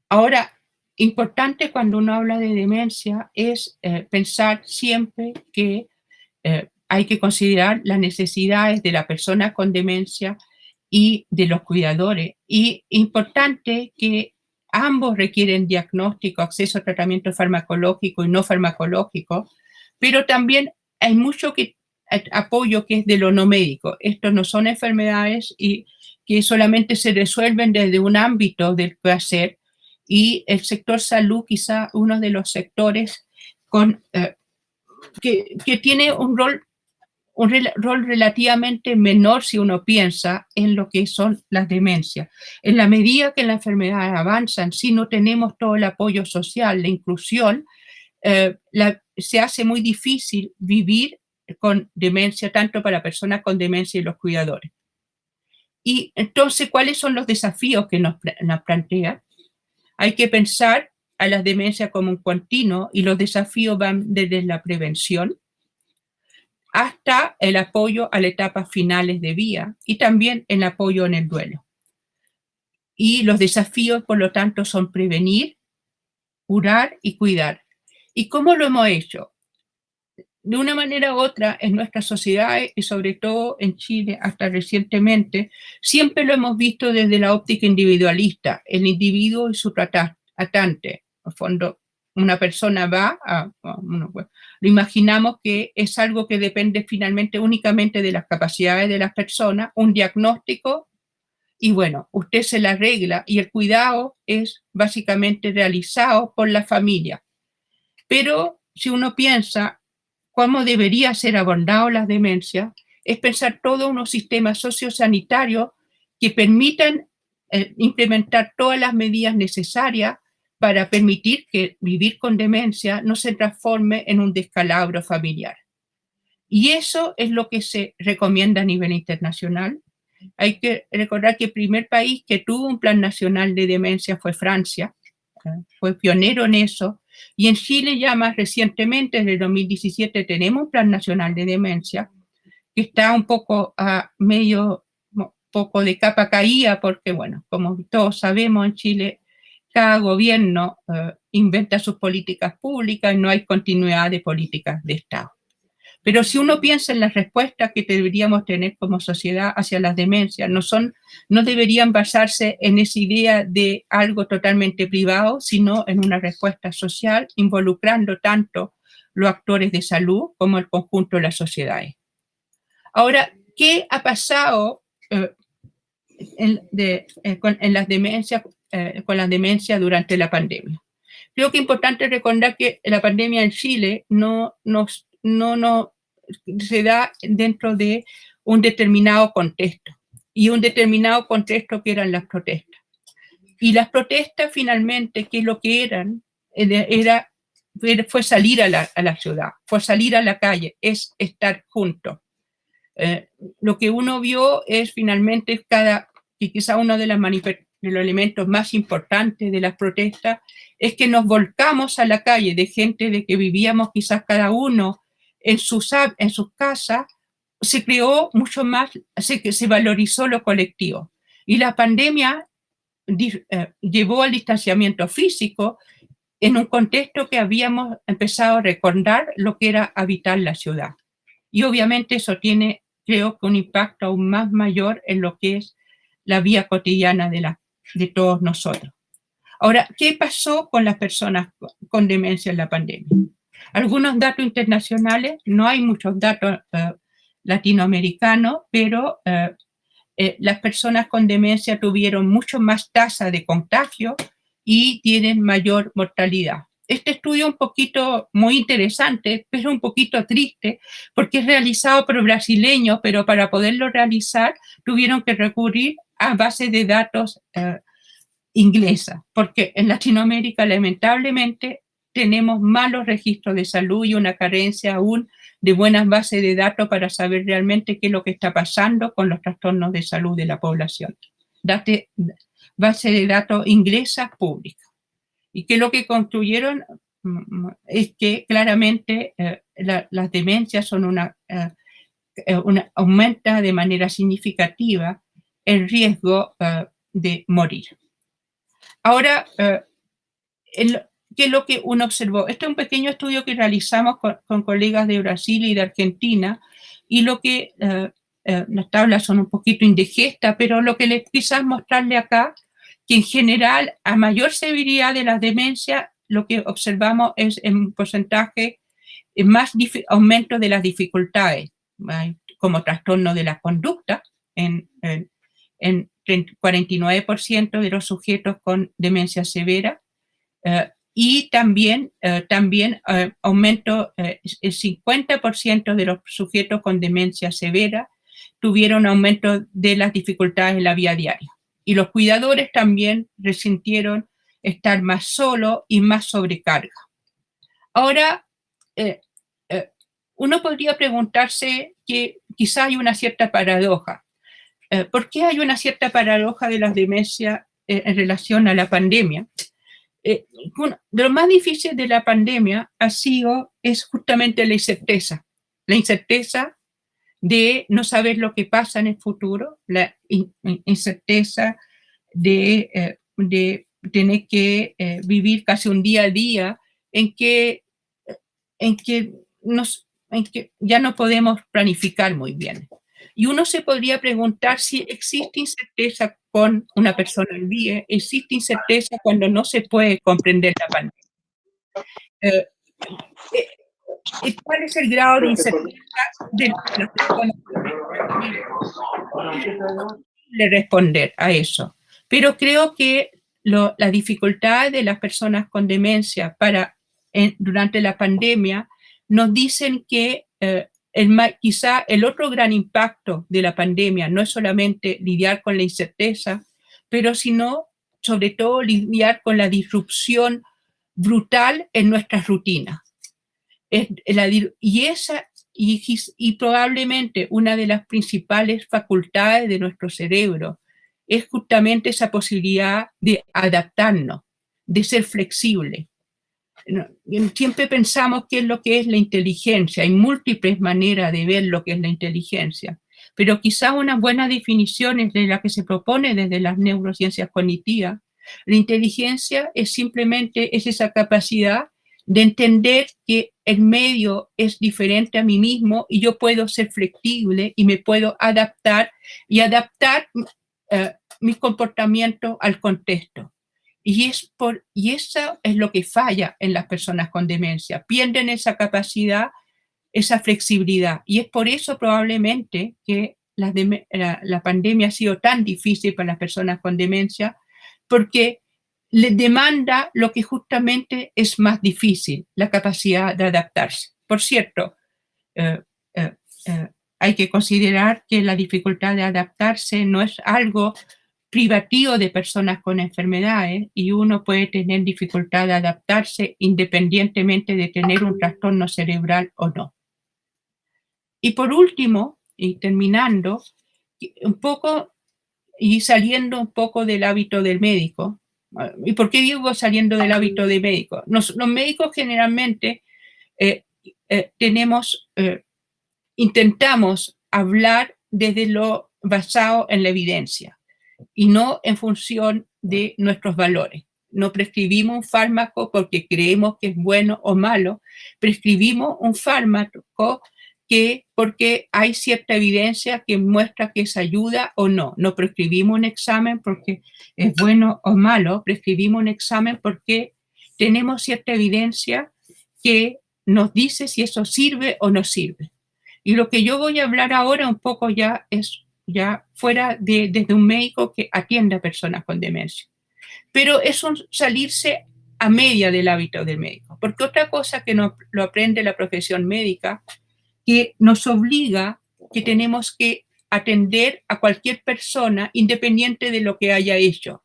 Speaker 8: Ahora, importante cuando uno habla de demencia es pensar siempre que hay que considerar las necesidades de la persona con demencia y de los cuidadores. Y importante que ambos requieren diagnóstico, acceso a tratamiento farmacológico y no farmacológico, pero también hay mucho apoyo que es de lo no médico. Estos no son enfermedades y que solamente se resuelven desde un ámbito del quehacer, y el sector salud quizá uno de los sectores que tiene un rol relativamente menor si uno piensa en lo que son las demencias. En la medida que las enfermedades avanzan, si no tenemos todo el apoyo social, la inclusión, se hace muy difícil vivir con demencia, tanto para personas con demencia y los cuidadores. Y entonces, ¿cuáles son los desafíos que nos plantea? Hay que pensar a las demencias como un continuo y los desafíos van desde la prevención hasta el apoyo a las etapas finales de vida y también el apoyo en el duelo. Y los desafíos, por lo tanto, son prevenir, curar y cuidar. ¿Y cómo lo hemos hecho? De una manera u otra, en nuestras sociedades y sobre todo en Chile hasta recientemente, siempre lo hemos visto desde la óptica individualista, el individuo y su tratante. En el fondo, una persona lo imaginamos que es algo que depende finalmente únicamente de las capacidades de las personas, un diagnóstico, y bueno, usted se la arregla, y el cuidado es básicamente realizado por la familia. Pero si uno piensa cómo debería ser abordado las demencias, es pensar todos unos sistemas sociosanitarios que permitan implementar todas las medidas necesarias para permitir que vivir con demencia no se transforme en un descalabro familiar. Y eso es lo que se recomienda a nivel internacional. Hay que recordar que el primer país que tuvo un plan nacional de demencia fue Francia, fue pionero en eso, y en Chile ya más recientemente, desde el 2017, tenemos un plan nacional de demencia, que está un poco a poco de capa caída, porque bueno, como todos sabemos, en Chile cada gobierno inventa sus políticas públicas y no hay continuidad de políticas de Estado. Pero si uno piensa en las respuestas que deberíamos tener como sociedad hacia las demencias, no deberían basarse en esa idea de algo totalmente privado, sino en una respuesta social involucrando tanto los actores de salud como el conjunto de las sociedades. Ahora, ¿qué ha pasado con las demencias durante la pandemia? Creo que es importante recordar que la pandemia en Chile no se da dentro de un determinado contexto, y un determinado contexto que eran las protestas. Y las protestas finalmente, que lo que eran, fue salir a la ciudad, fue salir a la calle, es estar juntos. Lo que uno vio es finalmente que quizá uno de los elementos más importantes de las protestas es que nos volcamos a la calle de gente de que vivíamos quizás cada uno en sus casas, se creó mucho más, se valorizó lo colectivo. Y la pandemia llevó al distanciamiento físico en un contexto que habíamos empezado a recordar lo que era habitar la ciudad. Y obviamente eso tiene, creo que un impacto aún más mayor en lo que es la vida cotidiana de todos nosotros. Ahora, ¿qué pasó con las personas con demencia en la pandemia? Algunos datos internacionales, no hay muchos datos latinoamericanos, pero las personas con demencia tuvieron mucho más tasa de contagio y tienen mayor mortalidad. Este estudio es un poquito muy interesante, pero un poquito triste, porque es realizado por brasileños, pero para poderlo realizar tuvieron que recurrir a bases de datos inglesas, porque en Latinoamérica lamentablemente tenemos malos registros de salud y una carencia aún de buenas bases de datos para saber realmente qué es lo que está pasando con los trastornos de salud de la población. Base de datos inglesas públicas. Y que lo que concluyeron es que claramente las demencias son aumenta de manera significativa el riesgo de morir. Ahora, ¿qué es lo que uno observó? Este es un pequeño estudio que realizamos con colegas de Brasil y de Argentina, y lo que las tablas son un poquito indigestas, pero lo que les quizás mostrarle acá, que en general a mayor severidad de las demencias, lo que observamos es un porcentaje más aumento de las dificultades, como trastorno de la conducta, en 49% de los sujetos con demencia severa, y también aumento, el 50% de los sujetos con demencia severa tuvieron aumento de las dificultades en la vida diaria. Y los cuidadores también resintieron estar más solos y más sobrecarga. Ahora, uno podría preguntarse que quizá hay una cierta paradoja. ¿Por qué hay una cierta paradoja de las demencias en relación a la pandemia? Uno de lo más difícil de la pandemia es justamente la incerteza de no saber lo que pasa en el futuro, la incerteza de tener que vivir casi un día a día en que ya no podemos planificar muy bien. Y uno se podría preguntar si existe incerteza con una persona en vida, existe incerteza cuando no se puede comprender la pandemia. ¿Cuál es el grado de incerteza de las personas? De responder a eso. Pero creo que la dificultad de las personas con demencia durante la pandemia nos dicen que quizá el otro gran impacto de la pandemia no es solamente lidiar con la incerteza, pero sino, sobre todo, lidiar con la disrupción brutal en nuestras rutinas. Y esa y probablemente una de las principales facultades de nuestro cerebro es justamente esa posibilidad de adaptarnos, de ser flexible. Siempre pensamos qué es lo que es la inteligencia. Hay múltiples maneras de ver lo que es la inteligencia, pero quizá una buena definición es de la que se propone desde las neurociencias cognitivas. La inteligencia es simplemente esa capacidad de entender que el medio es diferente a mí mismo y yo puedo ser flexible y me puedo adaptar y adaptar mi comportamiento al contexto. Y eso es lo que falla en las personas con demencia. Pierden esa capacidad, esa flexibilidad. Y es por eso probablemente que la pandemia ha sido tan difícil para las personas con demencia, porque les demanda lo que justamente es más difícil, la capacidad de adaptarse. Por cierto, hay que considerar que la dificultad de adaptarse no es algo privativo de personas con enfermedades, y uno puede tener dificultad de adaptarse independientemente de tener un trastorno cerebral o no. Y por último, y terminando, un poco y saliendo un poco del hábito del médico. ¿Y por qué digo saliendo del hábito del médico? Los médicos generalmente intentamos hablar desde lo basado en la evidencia y no en función de nuestros valores. No prescribimos un fármaco porque creemos que es bueno o malo, prescribimos un fármaco porque hay cierta evidencia que muestra que es ayuda o no. No prescribimos un examen porque es bueno o malo, prescribimos un examen porque tenemos cierta evidencia que nos dice si eso sirve o no sirve. Y lo que yo voy a hablar ahora un poco ya es fuera desde un médico que atiende a personas con demencia. Pero es un salirse a media del hábito del médico, porque otra cosa que no lo aprende la profesión médica, que nos obliga que tenemos que atender a cualquier persona independiente de lo que haya hecho,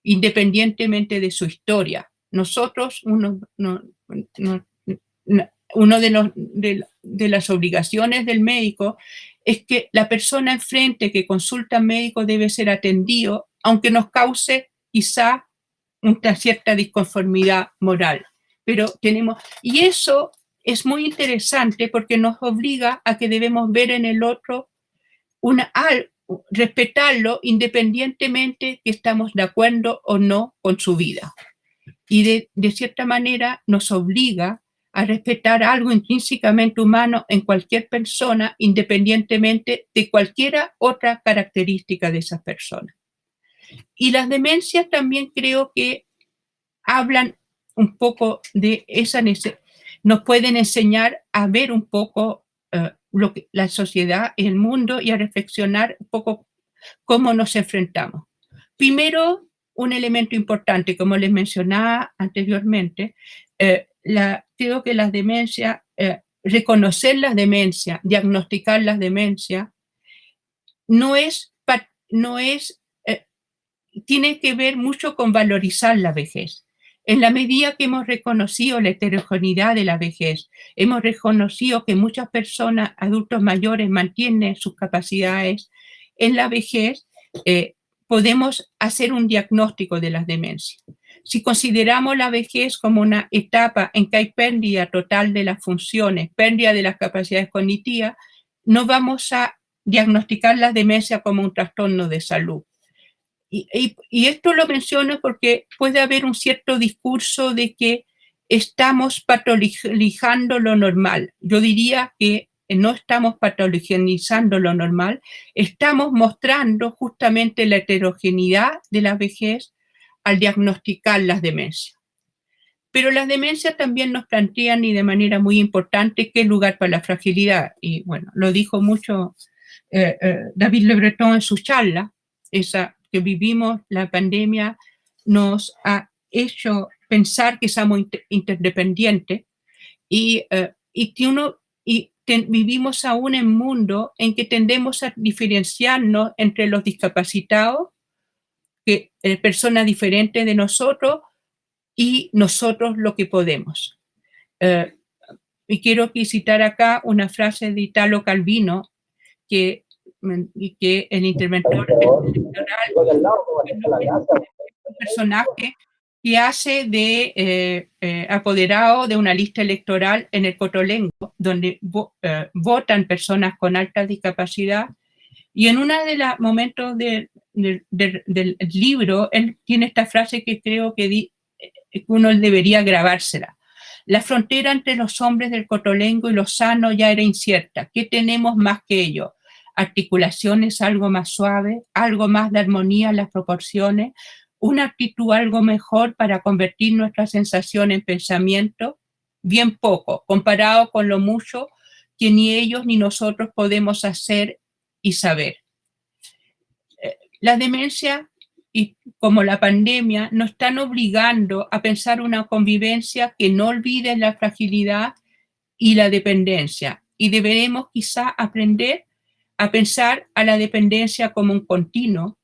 Speaker 8: independientemente de su historia. Nosotros, uno de las obligaciones del médico es que la persona enfrente que consulta al médico debe ser atendido, aunque nos cause quizá una cierta disconformidad moral. Pero y eso es muy interesante porque nos obliga a que debemos ver en el otro respetarlo independientemente que estamos de acuerdo o no con su vida. Y de cierta manera nos obliga a respetar algo intrínsecamente humano en cualquier persona, independientemente de cualquier otra característica de esas personas. Y las demencias también creo que hablan un poco de esa necesidad, nos pueden enseñar a ver un poco la sociedad, el mundo, y a reflexionar un poco cómo nos enfrentamos. Primero, un elemento importante, como les mencionaba anteriormente, creo que las demencias, reconocer las demencias, diagnosticar las demencias, tiene que ver mucho con valorizar la vejez. En la medida que hemos reconocido la heterogeneidad de la vejez, hemos reconocido que muchas personas, adultos mayores, mantienen sus capacidades en la vejez, podemos hacer un diagnóstico de las demencias. Si consideramos la vejez como una etapa en que hay pérdida total de las funciones, pérdida de las capacidades cognitivas, no vamos a diagnosticar las demencias como un trastorno de salud. Y esto lo menciono porque puede haber un cierto discurso de que estamos patologizando lo normal. Yo diría que no estamos patologizando lo normal, estamos mostrando justamente la heterogeneidad de la vejez al diagnosticar las demencias. Pero las demencias también nos plantean, y de manera muy importante, qué lugar para la fragilidad. Y bueno, lo dijo mucho David Le Breton en su charla, que vivimos la pandemia nos ha hecho pensar que somos interdependientes y vivimos aún en un mundo en que tendemos a diferenciarnos entre los discapacitados, personas diferentes de nosotros, y nosotros lo que podemos. Y quiero citar acá una frase de Italo Calvino, que el interventor electoral, un personaje que hace de apoderado de una lista electoral en el Cotolengo, donde votan personas con alta discapacidad. Y en uno de los momentos del libro, él tiene esta frase que creo que uno debería grabársela. La frontera entre los hombres del Cotolengo y los sanos ya era incierta. ¿Qué tenemos más que ello? Articulaciones algo más suaves, algo más de armonía en las proporciones, una actitud algo mejor para convertir nuestra sensación en pensamiento, bien poco, comparado con lo mucho que ni ellos ni nosotros podemos hacer y saber. La demencia y como la pandemia nos están obligando a pensar una convivencia que no olvide la fragilidad y la dependencia, y deberemos quizá aprender a pensar a la dependencia como un continuo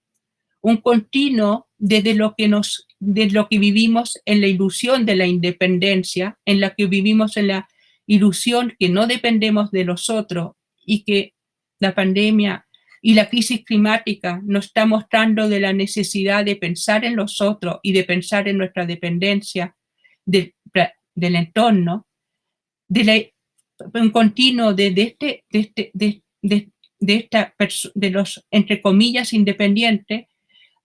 Speaker 8: desde lo que vivimos en la ilusión de la independencia, en la que vivimos en la ilusión que no dependemos de los otros, y que la pandemia y la crisis climática nos está mostrando de la necesidad de pensar en los otros y de pensar en nuestra dependencia del entorno, un continuo de los, entre comillas, independientes,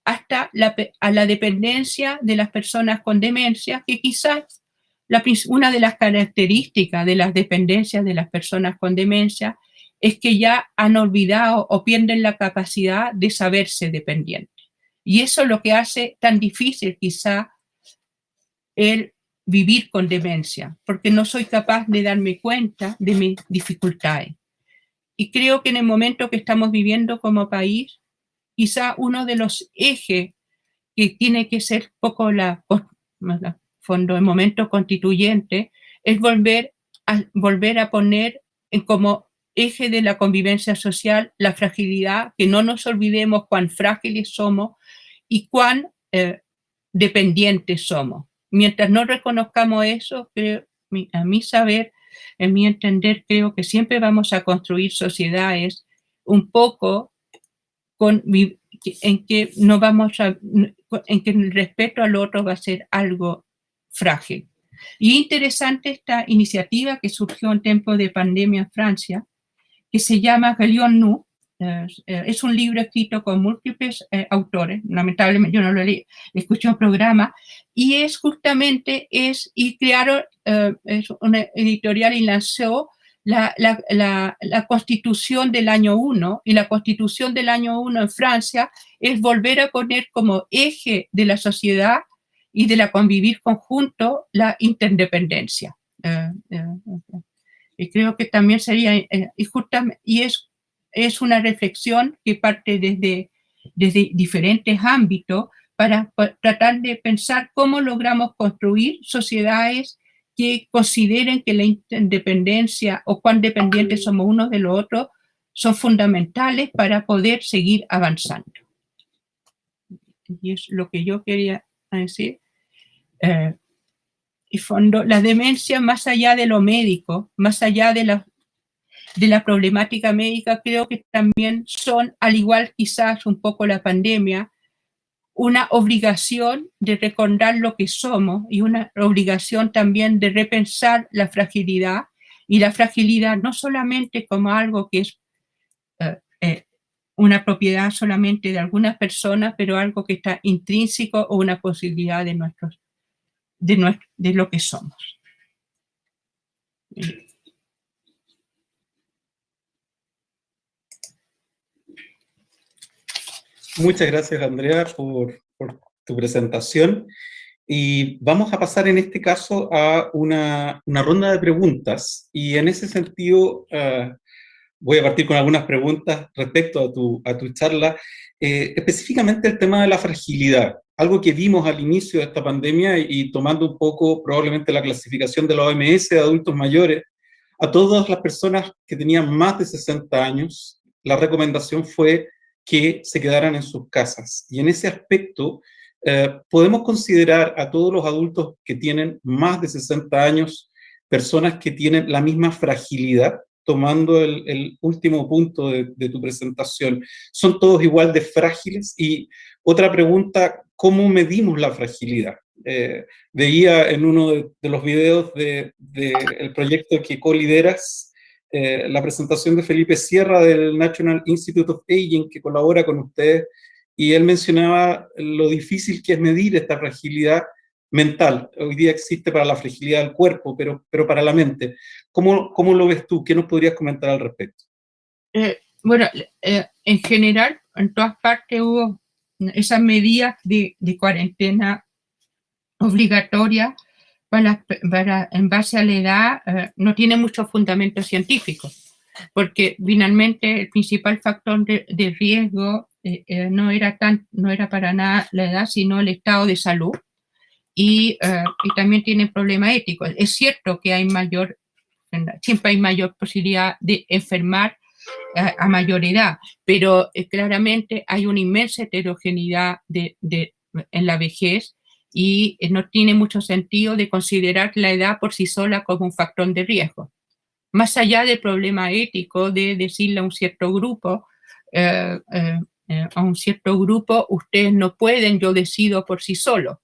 Speaker 8: hasta a la dependencia de las personas con demencia, que quizás una de las características de las dependencias de las personas con demencia es que ya han olvidado o pierden la capacidad de saberse dependientes. Y eso es lo que hace tan difícil quizá el vivir con demencia, porque no soy capaz de darme cuenta de mis dificultades. Y creo que en el momento que estamos viviendo como país, quizá uno de los ejes que tiene que ser poco el momento constituyente es volver a poner como eje de la convivencia social la fragilidad, que no nos olvidemos cuán frágiles somos y cuán dependientes somos. Mientras no reconozcamos eso, creo, a mi saber, en mi entender, creo que siempre vamos a construir sociedades un poco en que el respeto al otro va a ser algo frágil. Y interesante esta iniciativa que surgió en tiempo de pandemia en Francia, que se llama Galions-Nous. Es un libro escrito con múltiples autores, lamentablemente yo no lo leí, escuché un programa, y es justamente, y crearon, es una editorial y lanzó la Constitución del año 1, y la Constitución del año 1 en Francia es volver a poner como eje de la sociedad y de la convivir conjunto la interdependencia. Y creo que también sería, y es una reflexión que parte desde diferentes ámbitos para tratar de pensar cómo logramos construir sociedades que consideren que la independencia o cuán dependientes somos unos de los otros son fundamentales para poder seguir avanzando. Y es lo que yo quería decir. Y fondo, la demencia, más allá de lo médico, más allá de la problemática médica, creo que también son, al igual quizás un poco la pandemia, una obligación de recordar lo que somos y una obligación también de repensar la fragilidad, y la fragilidad no solamente como algo que es una propiedad solamente de algunas personas, pero algo que está intrínseco o una posibilidad de lo que somos.
Speaker 4: Muchas gracias, Andrea, por tu presentación. Y vamos a pasar en este caso a una ronda de preguntas. Y en ese sentido, voy a partir con algunas preguntas respecto a tu charla, específicamente el tema de la fragilidad, algo que vimos al inicio de esta pandemia, y tomando un poco probablemente la clasificación de la OMS de adultos mayores, a todas las personas que tenían más de 60 años, la recomendación fue que se quedaran en sus casas. Y en ese aspecto, podemos considerar a todos los adultos que tienen más de 60 años personas que tienen la misma fragilidad, tomando el último punto de tu presentación? ¿Son todos igual de frágiles? Y otra pregunta, ¿cómo medimos la fragilidad? Veía en uno de los videos del proyecto que co-lideras, la presentación de Felipe Sierra del National Institute of Aging, que colabora con ustedes, y él mencionaba lo difícil que es medir esta fragilidad mental. Hoy día existe para la fragilidad del cuerpo, pero para la mente. ¿Cómo lo ves tú? ¿Qué nos podrías comentar al respecto?
Speaker 8: Bueno, en general, en todas partes hubo esas medidas de cuarentena obligatoria en base a la edad, no tiene mucho fundamento científico, porque finalmente el principal factor de riesgo no era para nada la edad, sino el estado de salud, y también tiene problemas éticos. Es cierto que siempre hay mayor posibilidad de enfermar a mayor edad, pero claramente hay una inmensa heterogeneidad en la vejez, y no tiene mucho sentido de considerar la edad por sí sola como un factor de riesgo. Más allá del problema ético de decirle a un cierto grupo, ustedes no pueden, yo decido por sí solos.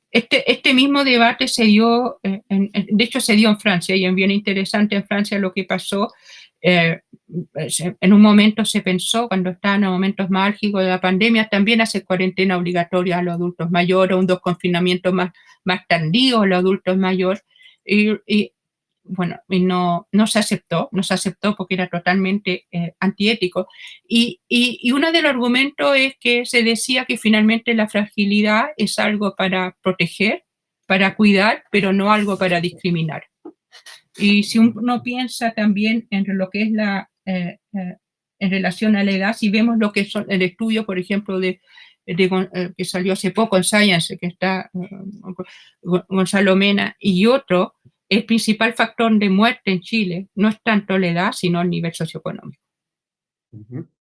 Speaker 8: Este mismo debate se dio, de hecho se dio en Francia, y es bien interesante en Francia lo que pasó. En un momento se pensó, cuando estaban en momentos más álgidos de la pandemia, también hacer cuarentena obligatoria a los adultos mayores, un confinamiento más tardío a los adultos mayores, y no se aceptó porque era totalmente antiético. Y uno de los argumentos es que se decía que finalmente la fragilidad es algo para proteger, para cuidar, pero no algo para discriminar. Y si uno piensa también en lo que es en relación a la edad, si vemos lo que son el estudio, por ejemplo, que salió hace poco en Science, que está Gonzalo Mena y otro, el principal factor de muerte en Chile no es tanto la edad, sino el nivel socioeconómico.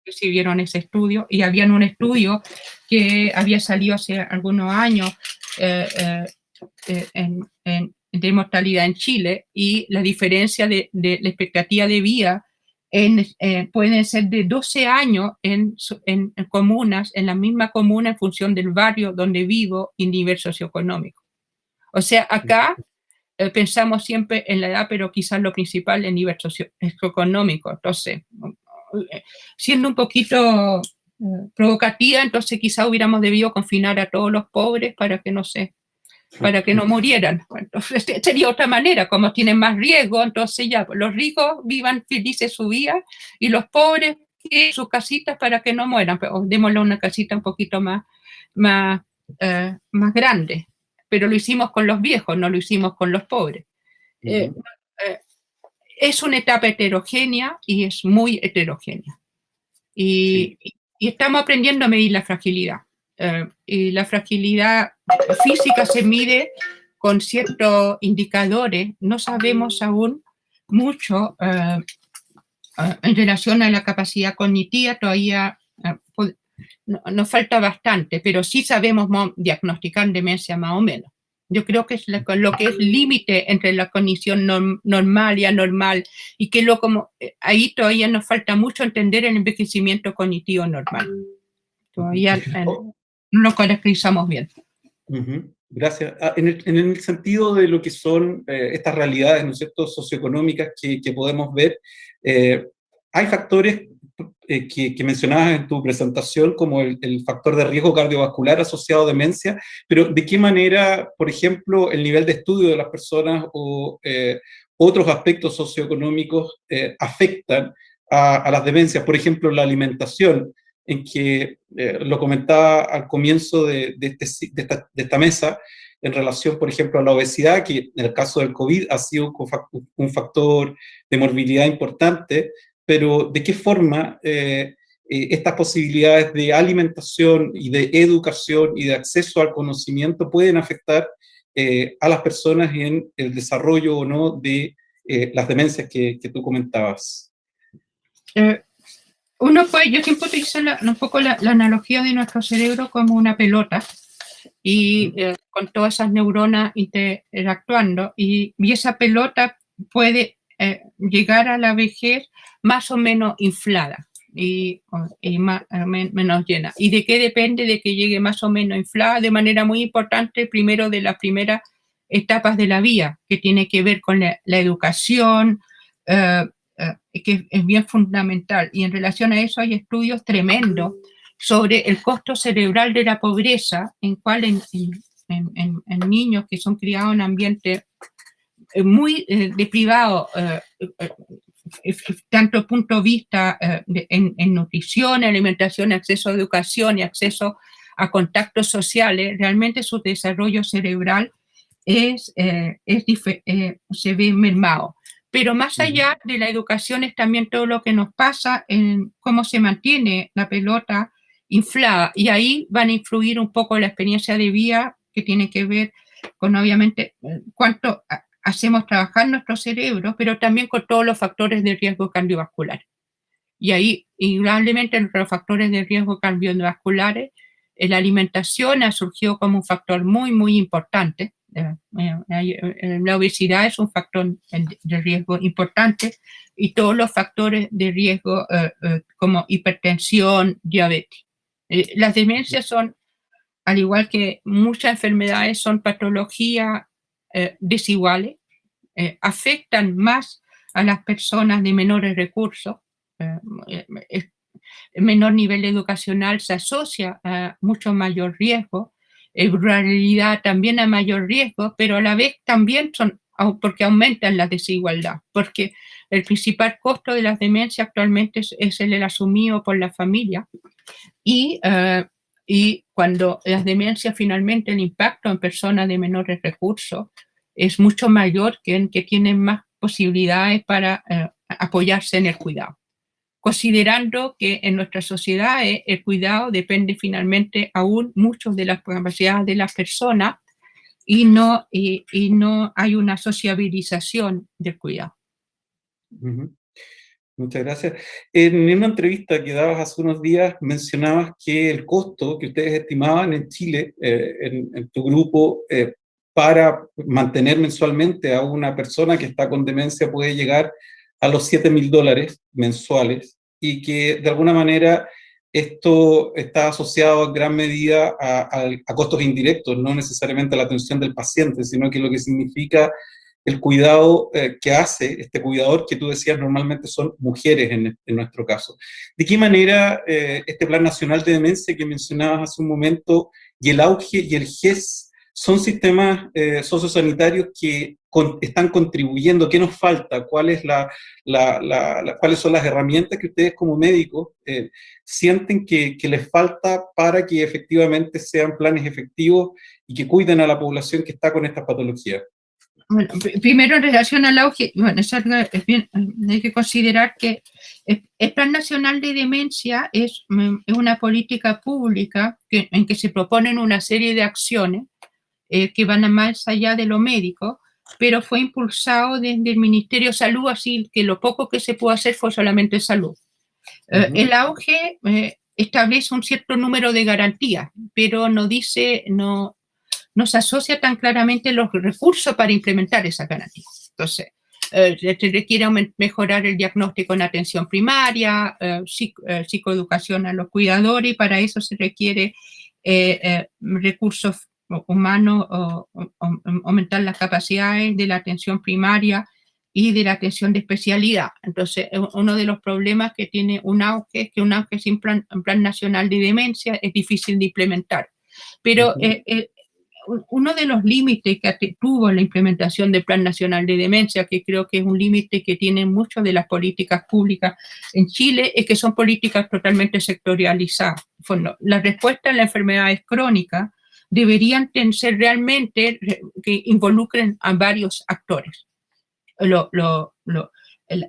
Speaker 8: Si vieron ese estudio, y habían un estudio que había salido hace algunos años de mortalidad en Chile, y la diferencia de la expectativa de vida pueden ser de 12 años en comunas, en la misma comuna, en función del barrio donde vivo y nivel socioeconómico. O sea, acá pensamos siempre en la edad, pero quizás lo principal es el nivel socioeconómico. Entonces, siendo un poquito provocativa, entonces quizás hubiéramos debido confinar a todos los pobres para que no murieran. Entonces, sería otra manera, como tienen más riesgo, entonces ya los ricos vivan felices su vida, y los pobres en sus casitas para que no mueran, pero démosle una casita un poquito más grande. Pero lo hicimos con los viejos, no lo hicimos con los pobres. Es una etapa heterogénea, y es muy heterogénea. Y estamos aprendiendo a medir la fragilidad. Y la fragilidad física se mide con ciertos indicadores. No sabemos aún mucho en relación a la capacidad cognitiva, todavía nos falta bastante, pero sí sabemos diagnosticar demencia más o menos. Yo creo que es lo que es límite entre la cognición normal y anormal, y que ahí todavía nos falta mucho entender el envejecimiento cognitivo normal. Todavía no lo caracterizamos bien.
Speaker 4: Gracias. En el sentido de lo que son estas realidades, ¿no es cierto?, socioeconómicas que podemos ver, hay factores que mencionabas en tu presentación, como el factor de riesgo cardiovascular asociado a demencia, pero ¿de qué manera, por ejemplo, el nivel de estudio de las personas o otros aspectos socioeconómicos afectan a las demencias? Por ejemplo, la alimentación, en que lo comentaba al comienzo de esta mesa, en relación, por ejemplo, a la obesidad, que en el caso del COVID ha sido un factor de morbilidad importante, pero ¿de qué forma estas posibilidades de alimentación y de educación y de acceso al conocimiento pueden afectar a las personas en el desarrollo o no de las demencias que tú comentabas?
Speaker 8: Yo siempre utilizo un poco la analogía de nuestro cerebro como una pelota, y con todas esas neuronas interactuando, y esa pelota puede llegar a la vejez más o menos inflada y menos llena. ¿Y de qué depende de que llegue más o menos inflada? De manera muy importante, primero de las primeras etapas de la vida, que tiene que ver con la educación, que es bien fundamental. Y en relación a eso hay estudios tremendos sobre el costo cerebral de la pobreza, en niños que son criados en ambientes muy deprivados, tanto desde punto de vista en nutrición, alimentación, acceso a educación y acceso a contactos sociales. Realmente su desarrollo cerebral se ve mermado. Pero más allá de la educación es también todo lo que nos pasa en cómo se mantiene la pelota inflada, y ahí van a influir un poco la experiencia de vida, que tiene que ver con, obviamente, cuánto hacemos trabajar nuestro cerebro, pero también con todos los factores de riesgo cardiovascular. Y ahí, indudablemente, entre los factores de riesgo cardiovasculares, la alimentación ha surgido como un factor muy, muy importante. La obesidad es un factor de riesgo importante, y todos los factores de riesgo como hipertensión, diabetes. Las demencias son, al igual que muchas enfermedades, son patologías desiguales, afectan más a las personas de menores recursos, menor nivel educacional se asocia a mucho mayor riesgo, ruralidad también a mayor riesgo, pero a la vez también porque aumentan la desigualdad, porque el principal costo de las demencias actualmente es el asumido por la familia, y cuando las demencias finalmente, el impacto en personas de menores recursos es mucho mayor que en que tienen más posibilidades para apoyarse en el cuidado, considerando que en nuestras sociedades el cuidado depende finalmente aún mucho de las capacidades de las personas, y no hay una sociabilización del cuidado.
Speaker 4: Muchas gracias. En una entrevista que dabas hace unos días mencionabas que el costo que ustedes estimaban en Chile, en tu grupo, para mantener mensualmente a una persona que está con demencia puede llegar a los $7.000 mensuales, y que de alguna manera esto está asociado en gran medida a costos indirectos, no necesariamente a la atención del paciente, sino que lo que significa el cuidado que hace este cuidador, que tú decías normalmente son mujeres en nuestro caso. ¿De qué manera este Plan Nacional de Demencia que mencionabas hace un momento, y el auge y el GES, son sistemas sociosanitarios que están contribuyendo? ¿Qué nos falta? ¿Cuáles son las herramientas que ustedes como médicos sienten que les falta para que efectivamente sean planes efectivos y que cuiden a la población que está con estas patologías?
Speaker 8: Bueno, primero en relación al auge, bueno, hay que considerar que el Plan Nacional de Demencia es una política pública en que se proponen una serie de acciones que van más allá de lo médico, pero fue impulsado desde el Ministerio de Salud, así que lo poco que se pudo hacer fue solamente salud. El auge establece un cierto número de garantías, pero no se asocia tan claramente los recursos para implementar esa garantía. Entonces, se requiere mejorar el diagnóstico en atención primaria, psicoeducación a los cuidadores, y para eso se requiere recursos humanos, aumentar las capacidades de la atención primaria y de la atención de especialidad. Entonces, uno de los problemas que tiene un auge es que un auge sin plan nacional de demencia es difícil de implementar. Pero uno de los límites que tuvo la implementación del Plan Nacional de Demencia, que creo que es un límite que tienen muchas de las políticas públicas en Chile, es que son políticas totalmente sectorializadas. Bueno, la respuesta a las enfermedades crónicas deberían ser realmente que involucren a varios actores.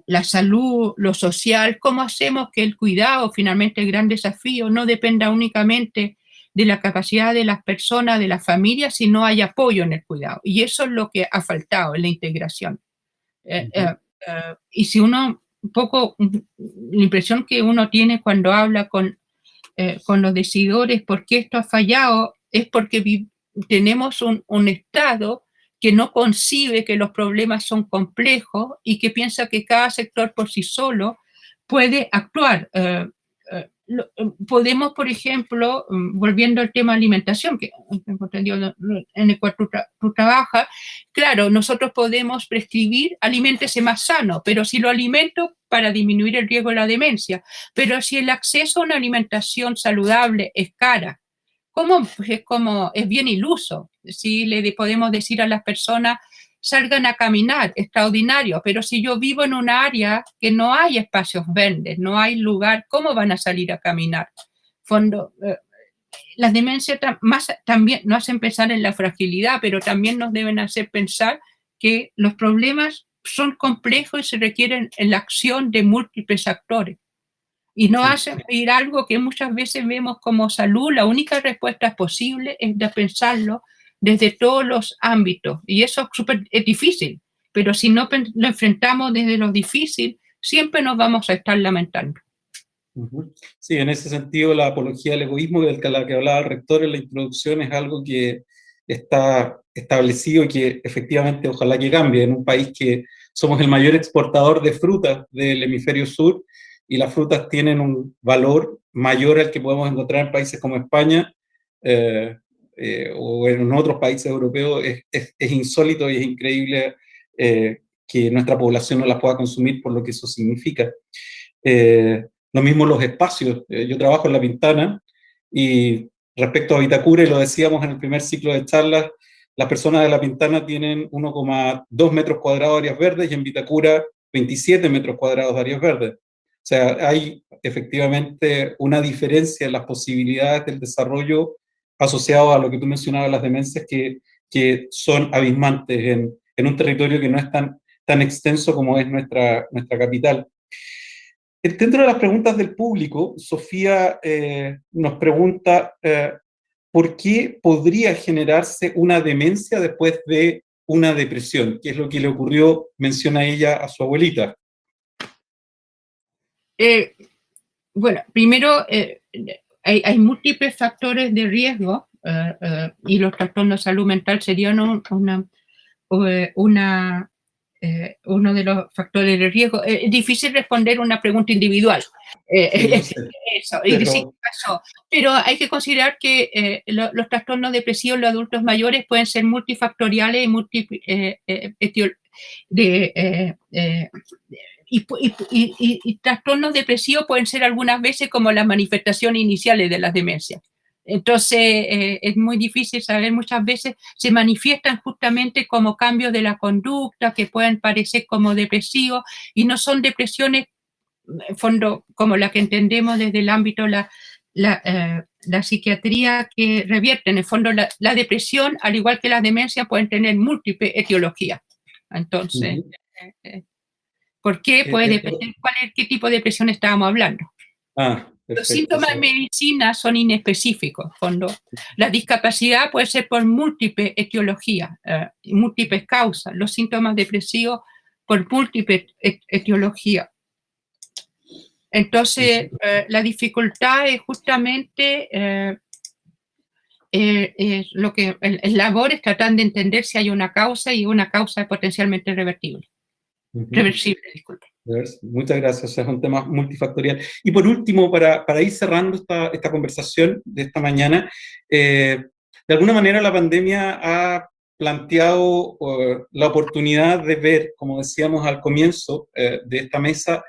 Speaker 8: La salud, lo social, cómo hacemos que el cuidado, finalmente el gran desafío, no dependa únicamente de la capacidad de las personas, de las familias, si no hay apoyo en el cuidado. Y eso es lo que ha faltado en la integración. Y si uno, un poco, la impresión que uno tiene cuando habla con los decidores, ¿por qué esto ha fallado? Es porque tenemos un Estado que no concibe que los problemas son complejos y que piensa que cada sector por sí solo puede actuar. Podemos, por ejemplo, volviendo al tema de alimentación, que en el cual tú trabajas, claro, nosotros podemos prescribir aliméntese más sano, pero si lo alimento para disminuir el riesgo de la demencia, pero si el acceso a una alimentación saludable es cara, es bien iluso. Si le podemos decir a las personas, salgan a caminar, extraordinario, pero si yo vivo en un área que no hay espacios verdes, no hay lugar, ¿cómo van a salir a caminar? Las demencias también nos hacen pensar en la fragilidad, pero también nos deben hacer pensar que los problemas son complejos y se requieren la acción de múltiples actores. Y no hacen ir algo que muchas veces vemos como salud, la única respuesta posible es de pensarlo desde todos los ámbitos. Y eso es difícil, pero si no lo enfrentamos desde lo difícil, siempre nos vamos a estar lamentando.
Speaker 4: Sí, en ese sentido la apología del egoísmo de la que hablaba el rector en la introducción es algo que está establecido y que efectivamente ojalá que cambie en un país que somos el mayor exportador de frutas del hemisferio sur, y las frutas tienen un valor mayor al que podemos encontrar en países como España o en otros países europeos. Es insólito y es increíble que nuestra población no las pueda consumir por lo que eso significa. Lo mismo los espacios. Yo trabajo en La Pintana y respecto a Vitacura, y lo decíamos en el primer ciclo de charlas, las personas de La Pintana tienen 1,2 metros cuadrados de áreas verdes y en Vitacura 27 metros cuadrados de áreas verdes. O sea, hay efectivamente una diferencia en las posibilidades del desarrollo asociado a lo que tú mencionabas, las demencias, que son abismantes en un territorio que no es tan extenso como es nuestra capital. Dentro de las preguntas del público, Sofía nos pregunta ¿por qué podría generarse una demencia después de una depresión? ¿Qué es lo que le ocurrió, menciona ella, a su abuelita?
Speaker 8: Bueno, primero hay múltiples factores de riesgo y los trastornos de salud mental serían uno de los factores de riesgo. Es difícil responder una pregunta individual. Pero hay que considerar que los trastornos depresivos en los adultos mayores pueden ser multifactoriales y trastornos depresivos pueden ser algunas veces como las manifestaciones iniciales de las demencias. Entonces, es muy difícil saber, muchas veces se manifiestan justamente como cambios de la conducta que pueden parecer como depresivos y no son depresiones, en fondo, como la que entendemos desde el ámbito de la psiquiatría, que revierten. En el fondo, la depresión, al igual que las demencias, pueden tener múltiples etiologías. Entonces, ¿por qué? Puede depender qué tipo de depresión estábamos hablando. Los síntomas de medicina son inespecíficos. Fondo. La discapacidad puede ser por múltiples etiologías, múltiples causas. Los síntomas depresivos por múltiples etiologías. Entonces, la dificultad es justamente lo que el labor es tratar de entender si hay una causa y una causa potencialmente reversible. Disculpe.
Speaker 4: Muchas gracias, es un tema multifactorial. Y por último, para ir cerrando esta conversación de esta mañana, de alguna manera la pandemia ha planteado la oportunidad de ver, como decíamos al comienzo de esta mesa,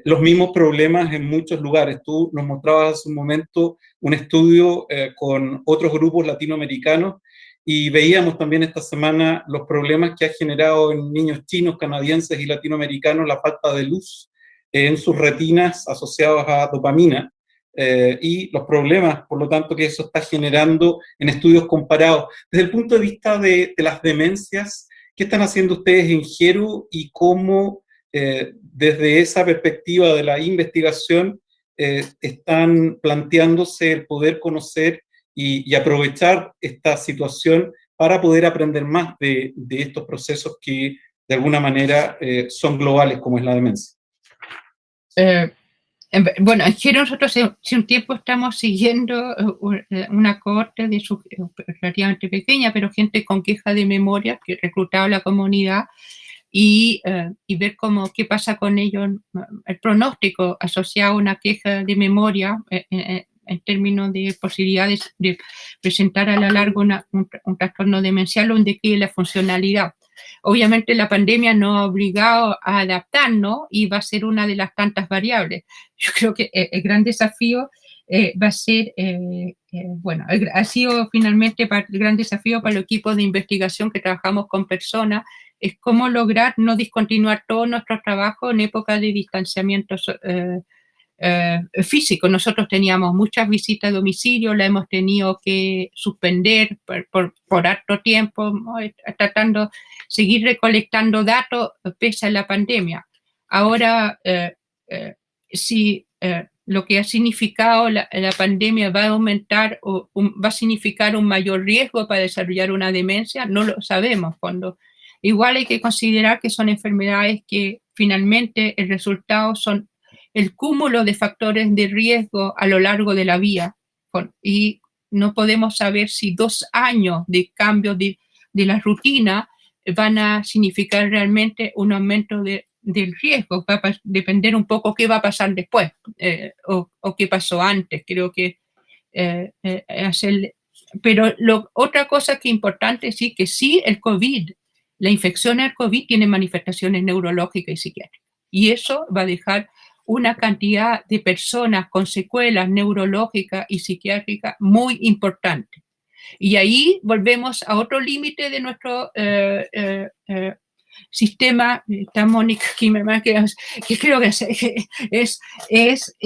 Speaker 4: los mismos problemas en muchos lugares. Tú nos mostrabas hace un momento un estudio con otros grupos latinoamericanos y veíamos también esta semana los problemas que ha generado en niños chinos, canadienses y latinoamericanos la falta de luz en sus retinas asociados a dopamina y los problemas, por lo tanto, que eso está generando en estudios comparados. Desde el punto de vista de las demencias, ¿qué están haciendo ustedes en GERU y cómo desde esa perspectiva de la investigación están planteándose el poder conocer y aprovechar esta situación para poder aprender más de estos procesos que de alguna manera son globales, como es la demencia?
Speaker 8: Bueno, es que nosotros hace un tiempo estamos siguiendo una cohorte relativamente pequeña, pero gente con queja de memoria que reclutaba a la comunidad y ver qué pasa con ellos, el pronóstico asociado a una queja de memoria en términos de posibilidades de presentar a la larga un trastorno demencial o un declive de la funcionalidad. Obviamente la pandemia nos ha obligado a adaptarnos y va a ser una de las tantas variables. Yo creo que el gran desafío va a ser, ha sido finalmente el gran desafío para el equipo de investigación que trabajamos con personas, es cómo lograr no discontinuar todo nuestro trabajo en época de distanciamiento físico. Nosotros teníamos muchas visitas a domicilio, la hemos tenido que suspender por harto tiempo, tratando de seguir recolectando datos pese a la pandemia. Ahora, si lo que ha significado la pandemia va a aumentar o va a significar un mayor riesgo para desarrollar una demencia, no lo sabemos. Igual hay que considerar que son enfermedades que finalmente el resultado son el cúmulo de factores de riesgo a lo largo de la vida, y no podemos saber si 2 años de cambio de la rutina van a significar realmente un aumento del riesgo. Va a depender un poco qué va a pasar después o qué pasó antes. Creo que pero otra cosa que es importante sí que sí el COVID, la infección al COVID tiene manifestaciones neurológicas y psiquiátricas, y eso va a dejar una cantidad de personas con secuelas neurológicas y psiquiátricas muy importante. Y ahí volvemos a otro límite de nuestro sistema. Está Mónica aquí, que creo que es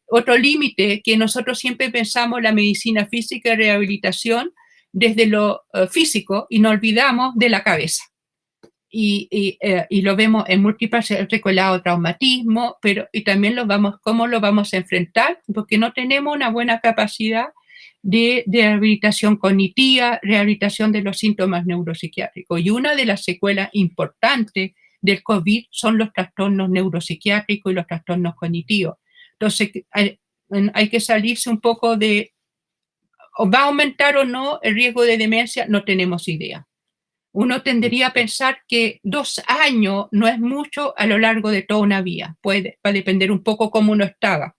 Speaker 8: otro límite que nosotros siempre pensamos la medicina física y rehabilitación desde lo físico y nos olvidamos de la cabeza. Y lo vemos en múltiples secuelados traumatismo, y también cómo lo vamos a enfrentar, porque no tenemos una buena capacidad de rehabilitación cognitiva, rehabilitación de los síntomas neuropsiquiátricos. Y una de las secuelas importantes del COVID son los trastornos neuropsiquiátricos y los trastornos cognitivos. Entonces, hay que salirse un poco de, ¿o va a aumentar o no el riesgo de demencia? No tenemos idea. Uno tendería a pensar que 2 años no es mucho a lo largo de toda una vida. Va a depender un poco cómo uno estaba.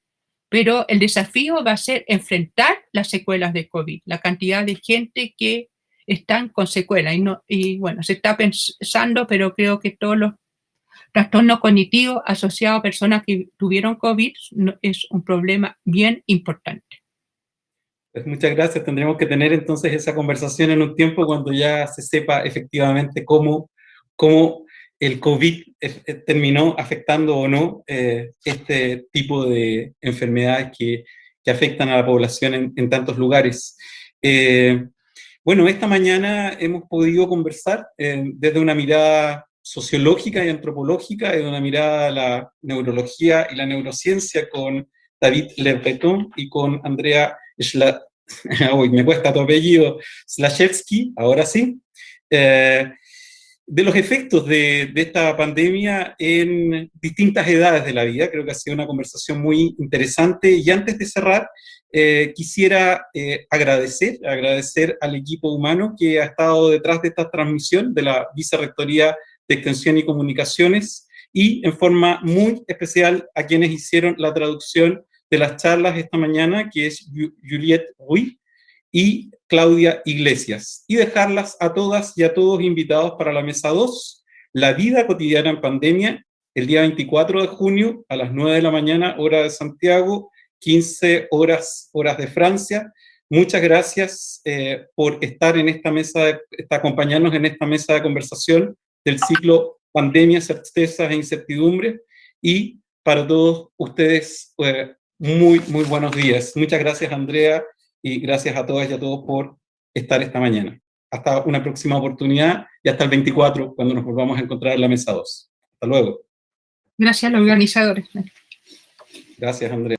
Speaker 8: Pero el desafío va a ser enfrentar las secuelas de COVID, la cantidad de gente que están con secuelas. Y bueno, se está pensando, pero creo que todos los trastornos cognitivos asociados a personas que tuvieron COVID es un problema bien importante.
Speaker 4: Pues muchas gracias. Tendremos que tener entonces esa conversación en un tiempo cuando ya se sepa efectivamente cómo el COVID terminó afectando o no este tipo de enfermedades que afectan a la población en tantos lugares. Bueno, esta mañana hemos podido conversar desde una mirada sociológica y antropológica, desde una mirada a la neurología y la neurociencia con David Le Breton y con Andrea me cuesta tu apellido, Slashevsky, ahora sí, de los efectos de esta pandemia en distintas edades de la vida. Creo que ha sido una conversación muy interesante, y antes de cerrar, quisiera agradecer al equipo humano que ha estado detrás de esta transmisión de la Vicerrectoría de Extensión y Comunicaciones, y en forma muy especial a quienes hicieron la traducción de las charlas esta mañana, que es Juliette Ruiz y Claudia Iglesias, y dejarlas a todas y a todos invitados para la mesa 2, La vida cotidiana en pandemia, el día 24 de junio a las 9 de la mañana, hora de Santiago, 15 horas de Francia. Muchas gracias por estar en esta mesa, acompañarnos en esta mesa de conversación del ciclo Pandemia, Certezas e Incertidumbres, y para todos ustedes, muy buenos días. Muchas gracias, Andrea, y gracias a todas y a todos por estar esta mañana. Hasta una próxima oportunidad y hasta el 24, cuando nos volvamos a encontrar en la mesa 2. Hasta luego.
Speaker 8: Gracias a los organizadores.
Speaker 4: Gracias, Andrea.